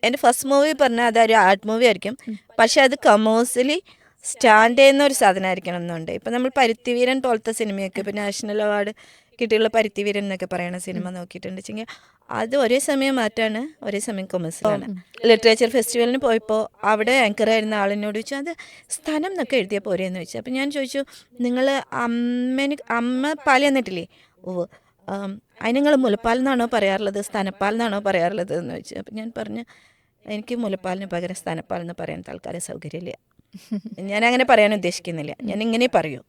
എൻ്റെ first movie പറഞ്ഞാൽ അതൊരു ആർട്ട് മൂവി ആയിരിക്കും, പക്ഷെ അത് കമേഴ്സ്യലി സ്റ്റാൻഡ് ചെയ്യുന്ന ഒരു സാധനമായിരിക്കണം എന്നുണ്ട്. ഇപ്പം നമ്മൾ പരുത്തിവീരൻ പോലത്തെ സിനിമയൊക്കെ ഇപ്പം നാഷണൽ അവാർഡ് കിട്ടിയുള്ള പരുത്തിവീരൻ എന്നൊക്കെ പറയുന്ന സിനിമ നോക്കിയിട്ടുണ്ട് വെച്ചെങ്കിൽ അത് ഒരേ സമയം മാറ്റാണ്, ഒരേ സമയം കൊമേഴ്സ്യലാണ്. ലിറ്ററേച്ചർ ഫെസ്റ്റിവലിന് പോയപ്പോൾ അവിടെ ആങ്കറായിരുന്ന ആളിനോട് ചോദിച്ചു അത് സ്ഥലം എന്നൊക്കെ എഴുതിയാൽ പോരെയെന്ന് ചോദിച്ചു. അപ്പം ഞാൻ ചോദിച്ചു നിങ്ങൾ അമ്മ പാല് തന്നിട്ടില്ലേ? ഓ അതിന് നിങ്ങൾ മുലപ്പാൽ എന്നാണോ പറയാറുള്ളത് സ്തനപ്പാൽ എന്നാണോ പറയാറുള്ളത് എന്ന് ചോദിച്ചു. അപ്പം ഞാൻ പറഞ്ഞു എനിക്ക് മുലപ്പാലിന് പകരം സ്തനപ്പാൽ എന്ന് പറയാൻ തൽക്കാലം സൗകര്യമില്ല, ഞാൻ അങ്ങനെ പറയാൻ ഉദ്ദേശിക്കുന്നില്ല, ഞാൻ ഇങ്ങനെ പറയൂ.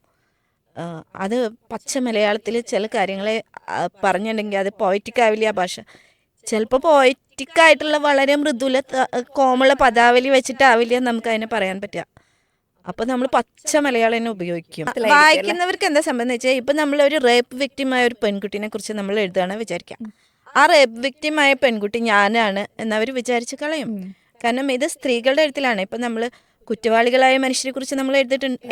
അത് പച്ച മലയാളത്തിൽ ചില കാര്യങ്ങളെ പറഞ്ഞിട്ടുണ്ടെങ്കിൽ അത് പോയറ്റിക് ആവില്ല ആ ഭാഷ. ചിലപ്പോൾ പോയറ്റിക്കായിട്ടുള്ള വളരെ മൃദുല കോമള പദാവലി വെച്ചിട്ടാവില്ല നമുക്ക് അതിനെ പറയാൻ പറ്റുക. അപ്പോൾ നമ്മൾ പച്ച മലയാളം തന്നെ ഉപയോഗിക്കും. വായിക്കുന്നവർക്ക് എന്താ സംഭവം എന്ന് വെച്ചാൽ ഇപ്പം നമ്മളൊരു റേപ്പ് വിക്റ്റിമായ ഒരു പെൺകുട്ടീനെ കുറിച്ച് നമ്മൾ എഴുതുകയാണെന്ന് വിചാരിക്കാം, ആ റേപ്പ് വിക്റ്റിമായ പെൺകുട്ടി ഞാനാണ് എന്നവർ വിചാരിച്ച് കളയും. കാരണം ഇത് സ്ത്രീകളുടെ എഴുത്തിലാണ്. ഇപ്പം നമ്മൾ കുറ്റവാളികളായ മനുഷ്യരെ കുറിച്ച് നമ്മൾ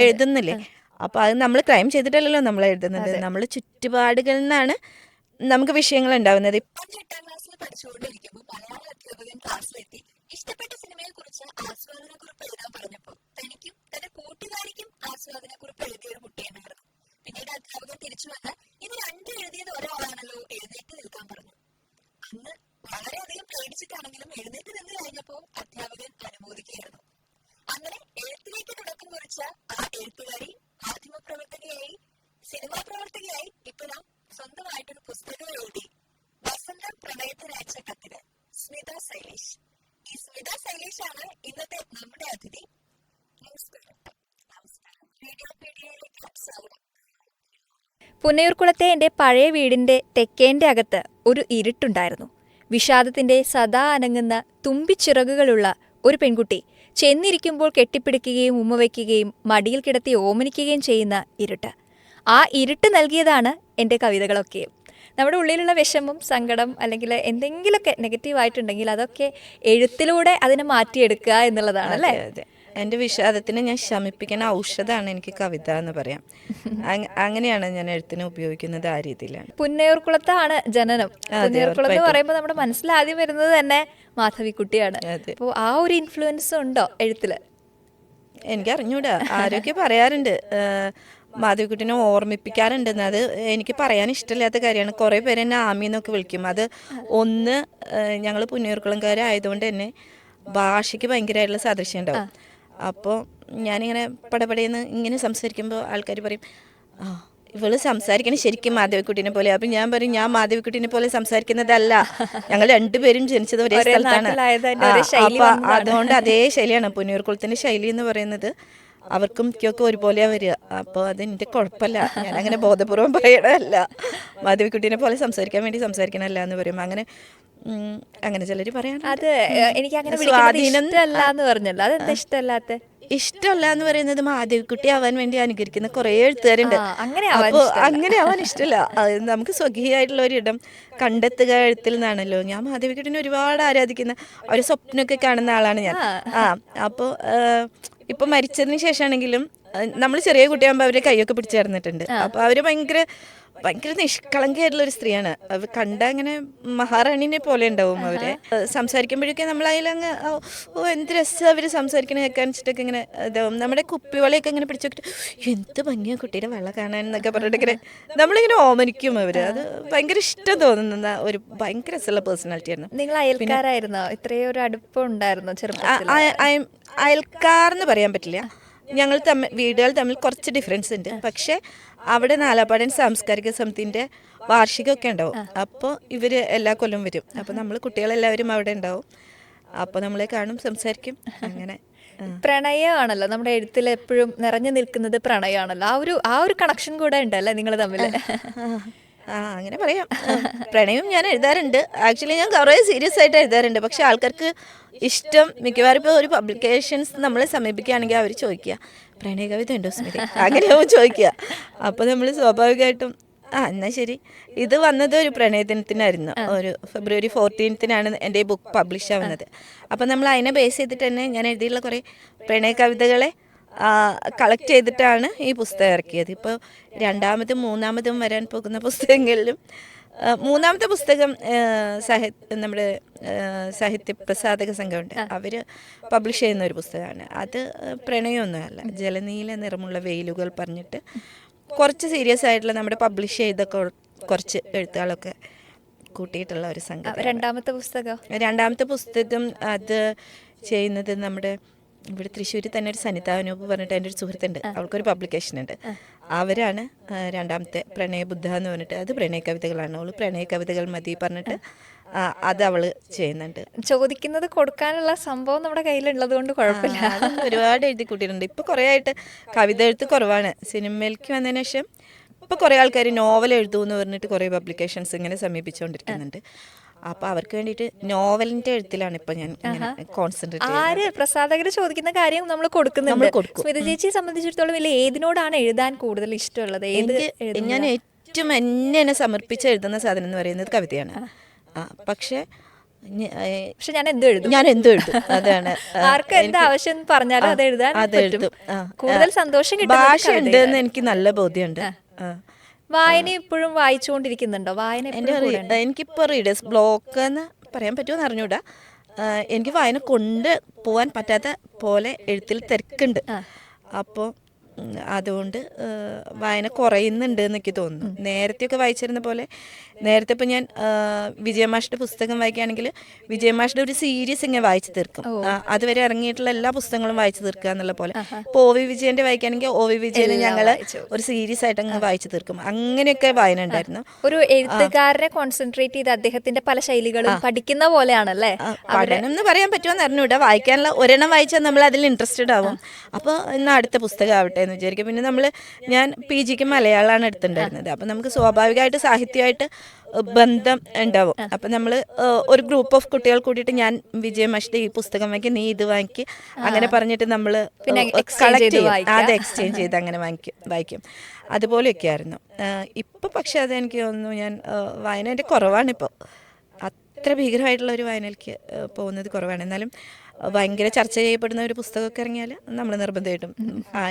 എഴുതുന്നില്ലേ, അപ്പോൾ അത് നമ്മൾ ക്രൈം ചെയ്തിട്ടല്ലല്ലോ നമ്മൾ എഴുതുന്നത്, നമ്മൾ ചുറ്റുപാടുകളിൽ നിന്നാണ് നമുക്ക് വിഷയങ്ങൾ ഉണ്ടാവുന്നത്. ഇഷ്ടപ്പെട്ട സിനിമയെ കുറിച്ച് ആസ്വാദന കുറിപ്പ് എഴുതാൻ പറഞ്ഞപ്പോൾ തനിക്കും തന്റെ കൂട്ടുകാരിക്കും ആസ്വാദന കുറിപ്പ് എഴുതിയ ഒരു കുട്ടിയുണ്ടായിരുന്നു. പിന്നീട് അധ്യാപകൻ തിരിച്ചു വന്ന് ഇത് രണ്ടും എഴുതിയത് ഒരാളാണല്ലോ, എഴുന്നേറ്റ് നിൽക്കാൻ പറഞ്ഞു. അന്ന് വളരെയധികം പേടിച്ചിട്ടാണെങ്കിലും എഴുന്നേറ്റ് നിന്ന് കഴിഞ്ഞപ്പോൾ അധ്യാപകൻ അനുമോദിക്കുകയായിരുന്നു. അങ്ങനെ എഴുത്തിലേക്ക് തുടക്കം കുറിച്ച ആ എഴുത്തുകാരി മാധ്യമപ്രവർത്തകയായി, സിനിമാ പ്രവർത്തകയായി ഇപ്പോൾ സ്വന്തമായിട്ടൊരു പുസ്തകം എഴുതി. വസന്തം പ്രണയത്തിനയച്ച കത്തിന്, സ്മിത ശൈലേഷ്. ഈ സ്മിത ശൈലേഷാണ് ഇന്നത്തെ നമ്മുടെ അതിഥി. പുന്നയൂർക്കുളത്തെ എൻ്റെ പഴയ വീടിൻ്റെ തെക്കേൻ്റെ അകത്ത് ഒരു ഇരുട്ടുണ്ടായിരുന്നു. വിഷാദത്തിൻ്റെ സദാ അനങ്ങുന്ന തുമ്പിച്ചിറകുകളുള്ള ഒരു പെൺകുട്ടി ചെന്നിരിക്കുമ്പോൾ കെട്ടിപ്പിടിക്കുകയും ഉമ്മവയ്ക്കുകയും മടിയിൽ കിടത്തി ഓമനിക്കുകയും ചെയ്യുന്ന ഇരുട്ട്. ആ ഇരുട്ട് നൽകിയതാണ് എൻ്റെ കവിതകളൊക്കെയും. നമ്മുടെ ഉള്ളിലുള്ള വിഷമം, സങ്കടം അല്ലെങ്കിൽ എന്തെങ്കിലുമൊക്കെ നെഗറ്റീവായിട്ടുണ്ടെങ്കിൽ അതൊക്കെ എഴുത്തിലൂടെ അതിനെ മാറ്റിയെടുക്കുക എന്നുള്ളതാണ് അല്ലേ? എൻ്റെ വിഷാദത്തിനെ ഞാൻ ശമിപ്പിക്കുന്ന ഔഷധമാണ് എനിക്ക് കവിത എന്ന് പറയാം. അങ്ങനെയാണ് ഞാൻ എഴുത്തിനെ ഉപയോഗിക്കുന്നത്, ആ രീതിയിലാണ്. പുന്നയൂർക്കുളത്താണ് ജനനം. പുന്നയൂർക്കുളം എന്ന് പറയുമ്പോൾ നമ്മുടെ മനസ്സിൽ ആദ്യം വരുന്നത് തന്നെ മാധവിക്കുട്ടിയാണ്. അപ്പോൾ ആ ഒരു ഇൻഫ്ലുവൻസ് ഉണ്ടോ എഴുത്തില്? എനിക്കറിഞ്ഞൂടാ, ആരൊക്കെ പറയാറുണ്ട് മാധവിക്കുട്ടിനെ ഓർമ്മിപ്പിക്കാറുണ്ടെന്ന്. അത് എനിക്ക് പറയാൻ ഇഷ്ടമില്ലാത്ത കാര്യമാണ്. കുറേ പേര് എന്നെ ആമിന്നൊക്കെ വിളിക്കും. അത് ഒന്ന് ഞങ്ങൾ പുന്നയൂർക്കുളംകാരായതുകൊണ്ട് തന്നെ ഭാഷയ്ക്ക് ഭയങ്കരമായിട്ടുള്ള സാദൃശ്യം ഉണ്ടാവും. അപ്പോൾ ഞാനിങ്ങനെ പടപടയെന്ന് ഇങ്ങനെ സംസാരിക്കുമ്പോൾ ആൾക്കാർ പറയും ഇവള് സംസാരിക്കണേ ശരിക്കും മാധവിക്കുട്ടീനെ പോലെ. അപ്പം ഞാൻ പറയും ഞാൻ മാധവിക്കുട്ടീനെ പോലെ സംസാരിക്കുന്നതല്ല, ഞങ്ങൾ രണ്ടുപേരും ജനിച്ചത് ഒരേ സ്ഥലത്താണ്. അപ്പോൾ അതുകൊണ്ട് അതേ ശൈലിയാണ് പുന്നയൂർക്കുളത്തിൻ്റെ ശൈലി എന്ന് പറയുന്നത്. അവർക്കും എനിക്കൊക്കെ ഒരുപോലെയാണ് വരിക. അപ്പോൾ അതെൻ്റെ കുഴപ്പമില്ല, ഞാനങ്ങനെ ബോധപൂർവം പറയണമല്ല. മാധവിക്കുട്ടീനെ പോലെ സംസാരിക്കാൻ വേണ്ടി സംസാരിക്കണമല്ല എന്ന് പറയും. അങ്ങനെ ചിലർ പറയാൻ അത് എനിക്ക് അങ്ങനെ ഇഷ്ടമല്ല എന്ന് പറഞ്ഞല്ലോ, അതെന്താ ഇഷ്ടമല്ലാത്ത? ഇഷ്ടമല്ല എന്ന് പറയുന്നത് മാധവിക്കുട്ടി ആവാൻ വേണ്ടി അനുകരിക്കുന്ന കുറേ എഴുത്തുകാരുണ്ട്. അപ്പോൾ അങ്ങനെ ആവാൻ ഇഷ്ടമല്ല. നമുക്ക് സ്വകീയമായിട്ടുള്ള ഒരിടം കണ്ടെത്തുക എഴുത്തിൽ നിന്നാണല്ലോ. ഞാൻ മാധവിക്കുട്ടിനെ ഒരുപാട് ആരാധിക്കുന്ന ഒരു സ്വപ്നമൊക്കെ കാണുന്ന ആളാണ് ഞാൻ. അപ്പോൾ ഇപ്പം മരിച്ചതിന് ശേഷമാണെങ്കിലും നമ്മൾ ചെറിയ കുട്ടിയാകുമ്പോൾ അവരെ കൈയൊക്കെ പിടിച്ചു ചേർന്നിട്ടുണ്ട്. അപ്പോൾ അവർ ഭയങ്കര നിഷ്കളങ്കയായിട്ടുള്ള ഒരു സ്ത്രീയാണ്. അവർ കണ്ട അങ്ങനെ മഹാറാണിനെ പോലെ ഉണ്ടാവും അവരെ. സംസാരിക്കുമ്പോഴൊക്കെ നമ്മൾ അതിലങ്ങ് എന്ത് രസം അവർ സംസാരിക്കണ കേൾക്കാൻ വെച്ചിട്ടൊക്കെ ഇങ്ങനെ ഇതാവും. നമ്മുടെ കുപ്പിവളയൊക്കെ ഇങ്ങനെ പിടിച്ചോക്കിട്ട് എന്ത് ഭംഗിയാണ് കുട്ടിയുടെ വള കാണാൻ എന്നൊക്കെ പറഞ്ഞിട്ട് ഇങ്ങനെ നമ്മളിങ്ങനെ ഓമനിക്കും അവർ. അത് ഭയങ്കര ഇഷ്ടം തോന്നുന്ന ഒരു ഭയങ്കര രസമുള്ള പേഴ്സണാലിറ്റിയായിരുന്നു. നിങ്ങൾ അയൽക്കാരായിരുന്നോ? ഇത്രയും ഒരു അടുപ്പം ഉണ്ടായിരുന്നോ ചെറുപ്പത്തിൽ? അയൽക്കാരെന്ന് പറയാൻ പറ്റില്ല, ഞങ്ങൾ വീടുകൾ തമ്മിൽ കുറച്ച് ഡിഫറൻസ് ഉണ്ട്. പക്ഷേ അവിടെ നാലാപ്പാടൻ സാംസ്കാരിക സമിതിൻ്റെ വാർഷികമൊക്കെ ഉണ്ടാവും. അപ്പോൾ ഇവർ എല്ലാ കൊല്ലം വരും. അപ്പോൾ നമ്മൾ കുട്ടികളെല്ലാവരും അവിടെ ഉണ്ടാവും. അപ്പോൾ നമ്മളെ കാണും, സംസാരിക്കും. അങ്ങനെ പ്രണയമാണല്ലോ നമ്മുടെ എഴുത്തിൽ എപ്പോഴും നിറഞ്ഞു നിൽക്കുന്നത്, പ്രണയമാണല്ലോ. ആ ഒരു കണക്ഷൻ കൂടെ ഉണ്ടല്ലേ നിങ്ങൾ തമ്മിൽ? അങ്ങനെ പറയാം. പ്രണയം ഞാൻ എഴുതാറുണ്ട്. ആക്ച്വലി ഞാൻ കുറേ സീരിയസ് ആയിട്ട് എഴുതാറുണ്ട്. പക്ഷെ ആൾക്കാർക്ക് ഇഷ്ടം മിക്കവാറും ഇപ്പോൾ ഒരു പബ്ലിക്കേഷൻസ് നമ്മളെ സമീപിക്കുകയാണെങ്കിൽ അവർ ചോദിക്കുക പ്രണയ കവിത ഉണ്ടോ സ്മിത, അങ്ങനെയാവും ചോദിക്കുക. അപ്പോൾ നമ്മൾ സ്വാഭാവികമായിട്ടും എന്നാൽ ശരി. ഇത് വന്നത് ഒരു പ്രണയദിനത്തിനായിരുന്നു. ഒരു ഫെബ്രുവരി 14 എൻ്റെ ബുക്ക് പബ്ലിഷ് ആവുന്നത്. അപ്പോൾ നമ്മൾ അതിനെ ബേസ് ചെയ്തിട്ട് തന്നെ ഞാൻ എഴുതിയുള്ള കുറേ പ്രണയ കവിതകളെ കളക്ട് ചെയ്തിട്ടാണ് ഈ പുസ്തകം ഇറക്കിയത്. ഇപ്പോൾ രണ്ടാമതും മൂന്നാമതും വരാൻ പോകുന്ന പുസ്തകങ്ങളിലും മൂന്നാമത്തെ പുസ്തകം നമ്മുടെ സാഹിത്യ പ്രസാധക സംഘമുണ്ട്, അവർ പബ്ലിഷ് ചെയ്യുന്ന ഒരു പുസ്തകമാണ്. അത് പ്രണയമൊന്നുമല്ല, ജലനീല നിറമുള്ള വെയിലുകൾ പറഞ്ഞിട്ട് കുറച്ച് സീരിയസ് ആയിട്ടുള്ള നമ്മുടെ പബ്ലിഷ് ചെയ്ത കുറച്ച് എഴുത്തുകളൊക്കെ കൂട്ടിയിട്ടുള്ള ഒരു സംഘം. രണ്ടാമത്തെ പുസ്തകം അത് ചെയ്യുന്നത് നമ്മുടെ ഇവിടെ തൃശ്ശൂരിൽ തന്നെ ഒരു സനിത അനൂപ് പറഞ്ഞിട്ട് എൻ്റെ ഒരു സുഹൃത്തുണ്ട്, അവൾക്കൊരു പബ്ലിക്കേഷൻ ഉണ്ട്. അവരാണ് രണ്ടാമത്തെ പ്രണയബുദ്ധ എന്ന് പറഞ്ഞിട്ട്, അത് പ്രണയ കവിതകളാണ്. അവൾ പ്രണയ കവിതകൾ മതി പറഞ്ഞിട്ട് അത് അവള് ചെയ്യുന്നുണ്ട്. ചോദിക്കുന്നത് കൊടുക്കാനുള്ള സംഭവം നമ്മുടെ കയ്യിലുള്ളത് കൊണ്ട് കുഴപ്പമില്ല. ഒരുപാട് എഴുതി കൂട്ടിയിട്ടുണ്ട്. ഇപ്പൊ കുറെ ആയിട്ട് കവിത എഴുത്ത് കുറവാണ്. സിനിമയിലേക്ക് വന്നതിന് ശേഷം ഇപ്പൊ കുറെ ആൾക്കാർ നോവൽ എഴുതുമെന്ന് പറഞ്ഞിട്ട് കുറെ പബ്ലിക്കേഷൻസ് ഇങ്ങനെ സമീപിച്ചുകൊണ്ടിരിക്കുന്നുണ്ട്. അപ്പൊ അവർക്ക് വേണ്ടിയിട്ട് നോവലിന്റെ എഴുത്തിലാണ് ഇപ്പൊ ഞാൻ കോൺസെൻട്രേറ്റ് ചെയ്യുന്നത്. പ്രസാധകർ ചോദിക്കുന്ന കാര്യം നമ്മൾ കൊടുക്കുന്നുണ്ട്. സ്മിത ചേച്ചിയെ സംബന്ധിച്ചിടത്തോളം ഏതിനോടാണ് എഴുതാൻ കൂടുതൽ ഇഷ്ടമുള്ളത്? ഞാൻ ഏറ്റവും എന്നെ സമർപ്പിച്ച് എഴുതുന്ന സാധനം എന്ന് പറയുന്നത് കവിതയാണ്. പക്ഷെ ഞാൻ എന്ത് എഴുതും, അതാണ്. ആർക്ക് എന്ത് ആവശ്യം പറഞ്ഞാലും അത് എഴുതാൻ കൂടുതൽ സന്തോഷം കിട്ടും. ഭാഷ ഉണ്ടെന്ന് എനിക്ക് നല്ല ബോധ്യമുണ്ട്. വായന ഇപ്പോഴും വായിച്ചുകൊണ്ടിരിക്കുന്നുണ്ടോ? വായന എനിക്കിപ്പോൾ റീഡേഴ്സ് ബ്ലോക്ക് എന്ന് പറയാൻ പറ്റുമോ അറിഞ്ഞൂടാ. എനിക്ക് വായന കൊണ്ട് പോവാൻ പറ്റാത്ത പോലെ എഴുത്തിൽ തിരക്കുണ്ട്. അപ്പോൾ അതുകൊണ്ട് വായന കുറയുന്നുണ്ട് എന്നൊക്കെ തോന്നുന്നു. നേരത്തെയൊക്കെ വായിച്ചിരുന്ന പോലെ, നേരത്തെ ഇപ്പം ഞാൻ വിജയമാഷിൻ്റെ പുസ്തകം വായിക്കുകയാണെങ്കിൽ വിജയമാഷിൻ്റെ ഒരു സീരീസ് ഇങ്ങനെ വായിച്ചു തീർക്കും. അതുവരെ ഇറങ്ങിയിട്ടുള്ള എല്ലാ പുസ്തകങ്ങളും വായിച്ചു തീർക്കുക എന്നുള്ള പോലെ. ഇപ്പോൾ ഒ വി വിജയൻ്റെ വായിക്കുകയാണെങ്കിൽ ഒ വി വിജയന് ഞങ്ങൾ ഒരു സീരീസ് ആയിട്ട് അങ്ങ് വായിച്ചു തീർക്കും. അങ്ങനെയൊക്കെ വായന ഉണ്ടായിരുന്നു. ഒരു എഴുത്തുകാരനെ കോൺസെൻട്രേറ്റ് ചെയ്ത് അദ്ദേഹത്തിന്റെ പല ശൈലികളും പഠിക്കുന്ന പോലെയാണല്ലേ? പഠനം എന്ന് പറയാൻ പറ്റുമോ എന്ന് അറിഞ്ഞൂടാ. വായിക്കാനുള്ള ഒരെണ്ണം വായിച്ചാൽ നമ്മൾ അതിൽ ഇൻട്രസ്റ്റഡ് ആവും. അപ്പോൾ ഇന്ന് അടുത്ത പുസ്തകം ആവട്ടെ എന്ന് വിചാരിക്കും. പിന്നെ ഞാൻ PG ക്ക് മലയാളമാണ് എടുത്തിട്ടുണ്ടായിരുന്നത്. അപ്പം നമുക്ക് സ്വാഭാവികമായിട്ട് സാഹിത്യമായിട്ട് ബന്ധം ഉണ്ടാവും. അപ്പം നമ്മൾ ഒരു ഗ്രൂപ്പ് ഓഫ് കുട്ടികൾ കൂടിയിട്ട് ഞാൻ വിജയമാഷിന്റെ ഈ പുസ്തകം വാങ്ങിക്കും, നീ ഇത് വാങ്ങിക്കും, അങ്ങനെ പറഞ്ഞിട്ട് നമ്മൾ കളക്ട് ചെയ്യും, അത് എക്സ്ചേഞ്ച് ചെയ്ത് അങ്ങനെ വായിക്കും. അതുപോലെയൊക്കെ ആയിരുന്നു. ഇപ്പം പക്ഷെ അതെനിക്ക് തോന്നുന്നു ഞാൻ വായന എൻ്റെ കുറവാണിപ്പോൾ. അത്ര ഭീകരമായിട്ടുള്ള ഒരു വായനയിലേക്ക് പോകുന്നത് കുറവാണ്. എന്നാലും ഭയങ്കര ചർച്ച ചെയ്യപ്പെടുന്ന ഒരു പുസ്തകമൊക്കെ ഇറങ്ങിയാൽ നമ്മൾ നിർബന്ധമായിട്ടും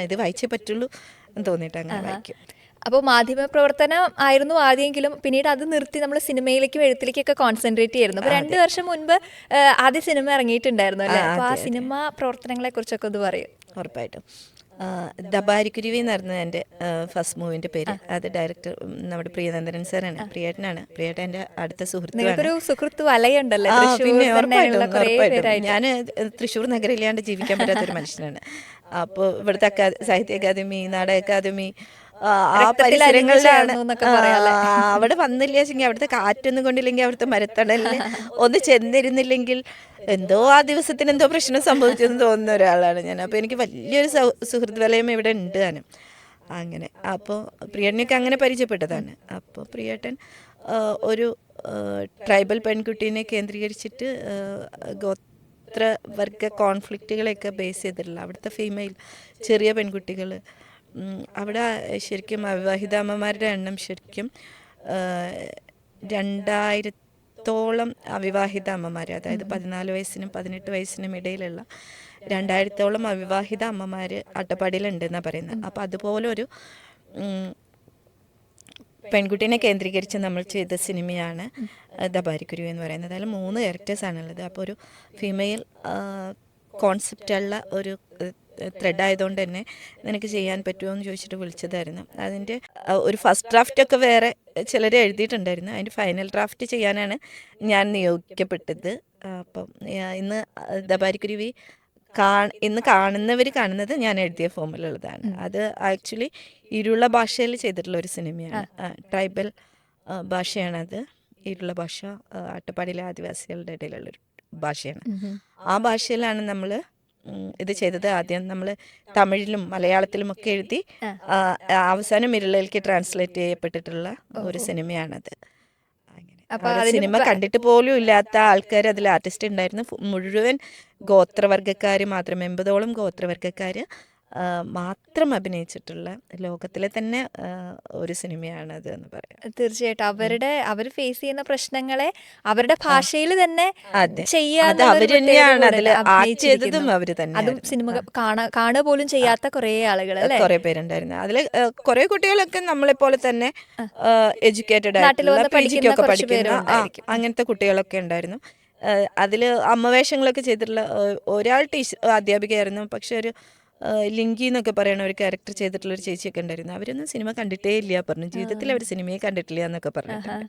ഇത് വായിച്ചേ പറ്റുള്ളൂ എന്ന് തോന്നിയിട്ട് അങ്ങനെ വായിക്കും. അപ്പോൾ മാധ്യമപ്രവർത്തനം ആയിരുന്നു ആദ്യമെങ്കിലും പിന്നീട് അത് നിർത്തി നമ്മൾ സിനിമയിലേക്കും എഴുത്തിലേക്കൊക്കെ കോൺസെൻട്രേറ്റ് ചെയ്യുന്നു. അപ്പോൾ 2 വർഷം മുൻപ് ആദ്യ സിനിമ ഇറങ്ങിയിട്ടുണ്ടായിരുന്നു അല്ലേ? അപ്പോൾ ആ സിനിമ പ്രവർത്തനങ്ങളെ കുറിച്ചൊക്കെ ഒന്ന് പറയും. ഉറപ്പായിട്ടും. ദബാരിക്കുരുവി എന്നായിരുന്നു എൻ്റെ ഫസ്റ്റ് മൂവിൻ്റെ പേര്. അത് ഡയറക്ടർ നമ്മുടെ പ്രിയനന്ദനൻ സാറാണ്, പ്രിയേട്ടനാണ്. പ്രിയേട്ടൻ എൻ്റെ അടുത്ത സുഹൃത്ത് വലയുണ്ടല്ലോ. പിന്നെ ഉറപ്പായിട്ടും ഞാൻ തൃശ്ശൂർ നഗരം ഇല്ലാണ്ട് ജീവിക്കാൻ പറ്റാത്തൊരു മനുഷ്യനാണ്. അപ്പോൾ ഇവിടുത്തെ സാഹിത്യ അക്കാദമി, നാടക അക്കാദമി, ആ പരിസരങ്ങളിലാണ്. അവിടെ വന്നില്ലെങ്കിൽ, അവിടുത്തെ കാറ്റൊന്നും കൊണ്ടില്ലെങ്കിൽ, അവിടുത്തെ മരത്തണലിൽ ഒന്ന് ചെന്നിരുന്നില്ലെങ്കിൽ എന്തോ ആ ദിവസത്തിന് എന്തോ പ്രശ്നം സംഭവിച്ചെന്ന് തോന്നുന്ന ഒരാളാണ് ഞാൻ. അപ്പോൾ എനിക്ക് വലിയൊരു സുഹൃത്ത് വലയം ഇവിടെ ഉണ്ട് താനും. അങ്ങനെ അപ്പോൾ പ്രിയേട്ടനൊക്കെ അങ്ങനെ പരിചയപ്പെട്ടതാണ്. അപ്പോൾ പ്രിയേട്ടൻ ഒരു ട്രൈബൽ പെൺകുട്ടീനെ കേന്ദ്രീകരിച്ചിട്ട് ഗോത്രവർഗ കോൺഫ്ലിക്റ്റുകളെയൊക്കെ ബേസ് ചെയ്തിട്ടുള്ള അവിടുത്തെ ഫീമെയിൽ ചെറിയ പെൺകുട്ടികൾ, അവിടെ ശരിക്കും അവിവാഹിത അമ്മമാരുടെ എണ്ണം ശരിക്കും 2000-ഓളം അവിവാഹിത അമ്മമാർ, അതായത് 14 വയസ്സിനും 18 വയസ്സിനും ഇടയിലുള്ള 2000-ഓളം അവിവാഹിത അമ്മമാർ അട്ടപ്പാടിയിലുണ്ടെന്നാണ് പറയുന്നത്. അപ്പോൾ അതുപോലെ ഒരു പെൺകുട്ടീനെ കേന്ദ്രീകരിച്ച് നമ്മൾ ചെയ്ത സിനിമയാണ് ദബാരിക്കുരുവി എന്ന് പറയുന്നത്. അതിൽ 3 ക്യാരക്ടേഴ്സാണുള്ളത്. അപ്പോൾ ഒരു ഫീമെയിൽ കോൺസെപ്റ്റുള്ള ഒരു ത്രെഡ് ആയതുകൊണ്ട് തന്നെ നിനക്ക് ചെയ്യാൻ പറ്റുമോ എന്ന് ചോദിച്ചിട്ട് വിളിച്ചതായിരുന്നു. അതിൻ്റെ ഒരു ഫസ്റ്റ് ഡ്രാഫ്റ്റൊക്കെ വേറെ ചിലർ എഴുതിയിട്ടുണ്ടായിരുന്നു. അതിൻ്റെ ഫൈനൽ ഡ്രാഫ്റ്റ് ചെയ്യാനാണ് ഞാൻ നിയോഗിക്കപ്പെട്ടത്. അപ്പം ഇന്ന് ദബാരിക്കുരുവി ഇന്ന് കാണുന്നവർ കാണുന്നത് ഞാൻ എഴുതിയ ഫോമിലുള്ളതാണ്. അത് ആക്ച്വലി ഇരുള ഭാഷയിൽ ചെയ്തിട്ടുള്ള ഒരു സിനിമയാണ്. ട്രൈബൽ ഭാഷയാണത്. ഇരുള ഭാഷ അട്ടപ്പാടിയിലെ ആദിവാസികളുടെ ഇടയിലുള്ളൊരു ഭാഷയാണ്. ആ ഭാഷയിലാണ് നമ്മൾ ഇത് ചെയ്തത്. ആദ്യം നമ്മൾ തമിഴിലും മലയാളത്തിലും ഒക്കെ എഴുതി അവസാനം ഇരുളയിലേക്ക് ട്രാൻസ്ലേറ്റ് ചെയ്യപ്പെട്ടിട്ടുള്ള ഒരു സിനിമയാണത്. അങ്ങനെ സിനിമ കണ്ടിട്ട് പോലും ഇല്ലാത്ത ആൾക്കാർ അതിൽ ആർട്ടിസ്റ്റ് ഉണ്ടായിരുന്നു. മുഴുവൻ ഗോത്രവർഗ്ഗക്കാർ മാത്രം, 80ഓളം ഗോത്രവർഗ്ഗക്കാർ മാത്രം അഭിനയിച്ചിട്ടുള്ള ലോകത്തിലെ തന്നെ ഒരു സിനിമയാണത് എന്ന് പറയാം. തീർച്ചയായിട്ടും അവർ ഫേസ് ചെയ്യുന്ന പ്രശ്നങ്ങളെ അവരുടെ ഭാഷയിൽ തന്നെ അതെ, അത് ചെയ്യാന്നുള്ളൊരു അവര് പ്രത്യേകത തന്നെയാണ് കൂടെ അതിൽ ആക്ട് അഭിനയിച്ചിരിക്കുന്നു. ചെയ്തതും അവര് അതും തന്നെയായിരുന്നു. സിനിമ കാണുക പോലും ചെയ്യാത്ത കുറേ ആളുകൾ അല്ലേ? കുറെ പേരുണ്ടായിരുന്നു അതിൽ. കുറെ കുട്ടികളൊക്കെ നമ്മളെ പോലെ തന്നെ എഡ്യൂക്കേറ്റഡ് നാട്ടിൽ ആയിട്ടുള്ള വന്ന് PG പഠിക്കുന്ന ഒക്കെ കുറച്ച് പഠിക്കുന്ന പേരുണ്ടായിരിക്കും. അങ്ങനത്തെ കുട്ടികളൊക്കെ ഉണ്ടായിരുന്നു. അതിൽ അമ്മവേഷങ്ങളൊക്കെ ചെയ്തിട്ടുള്ള ഒരാൾ അധ്യാപികയായിരുന്നു. പക്ഷെ ഒരു ലിങ്കി എന്നൊക്കെ പറയണ ഒരു ക്യാരക്ടർ ചെയ്തിട്ടുള്ള ഒരു ചേച്ചിയൊക്കെ ഉണ്ടായിരുന്നു. അവരൊന്നും സിനിമ കണ്ടിട്ടേ ഇല്ല പറഞ്ഞു. ജീവിതത്തിൽ അവർ സിനിമയെ കണ്ടിട്ടില്ല എന്നൊക്കെ പറഞ്ഞിട്ടുണ്ട്.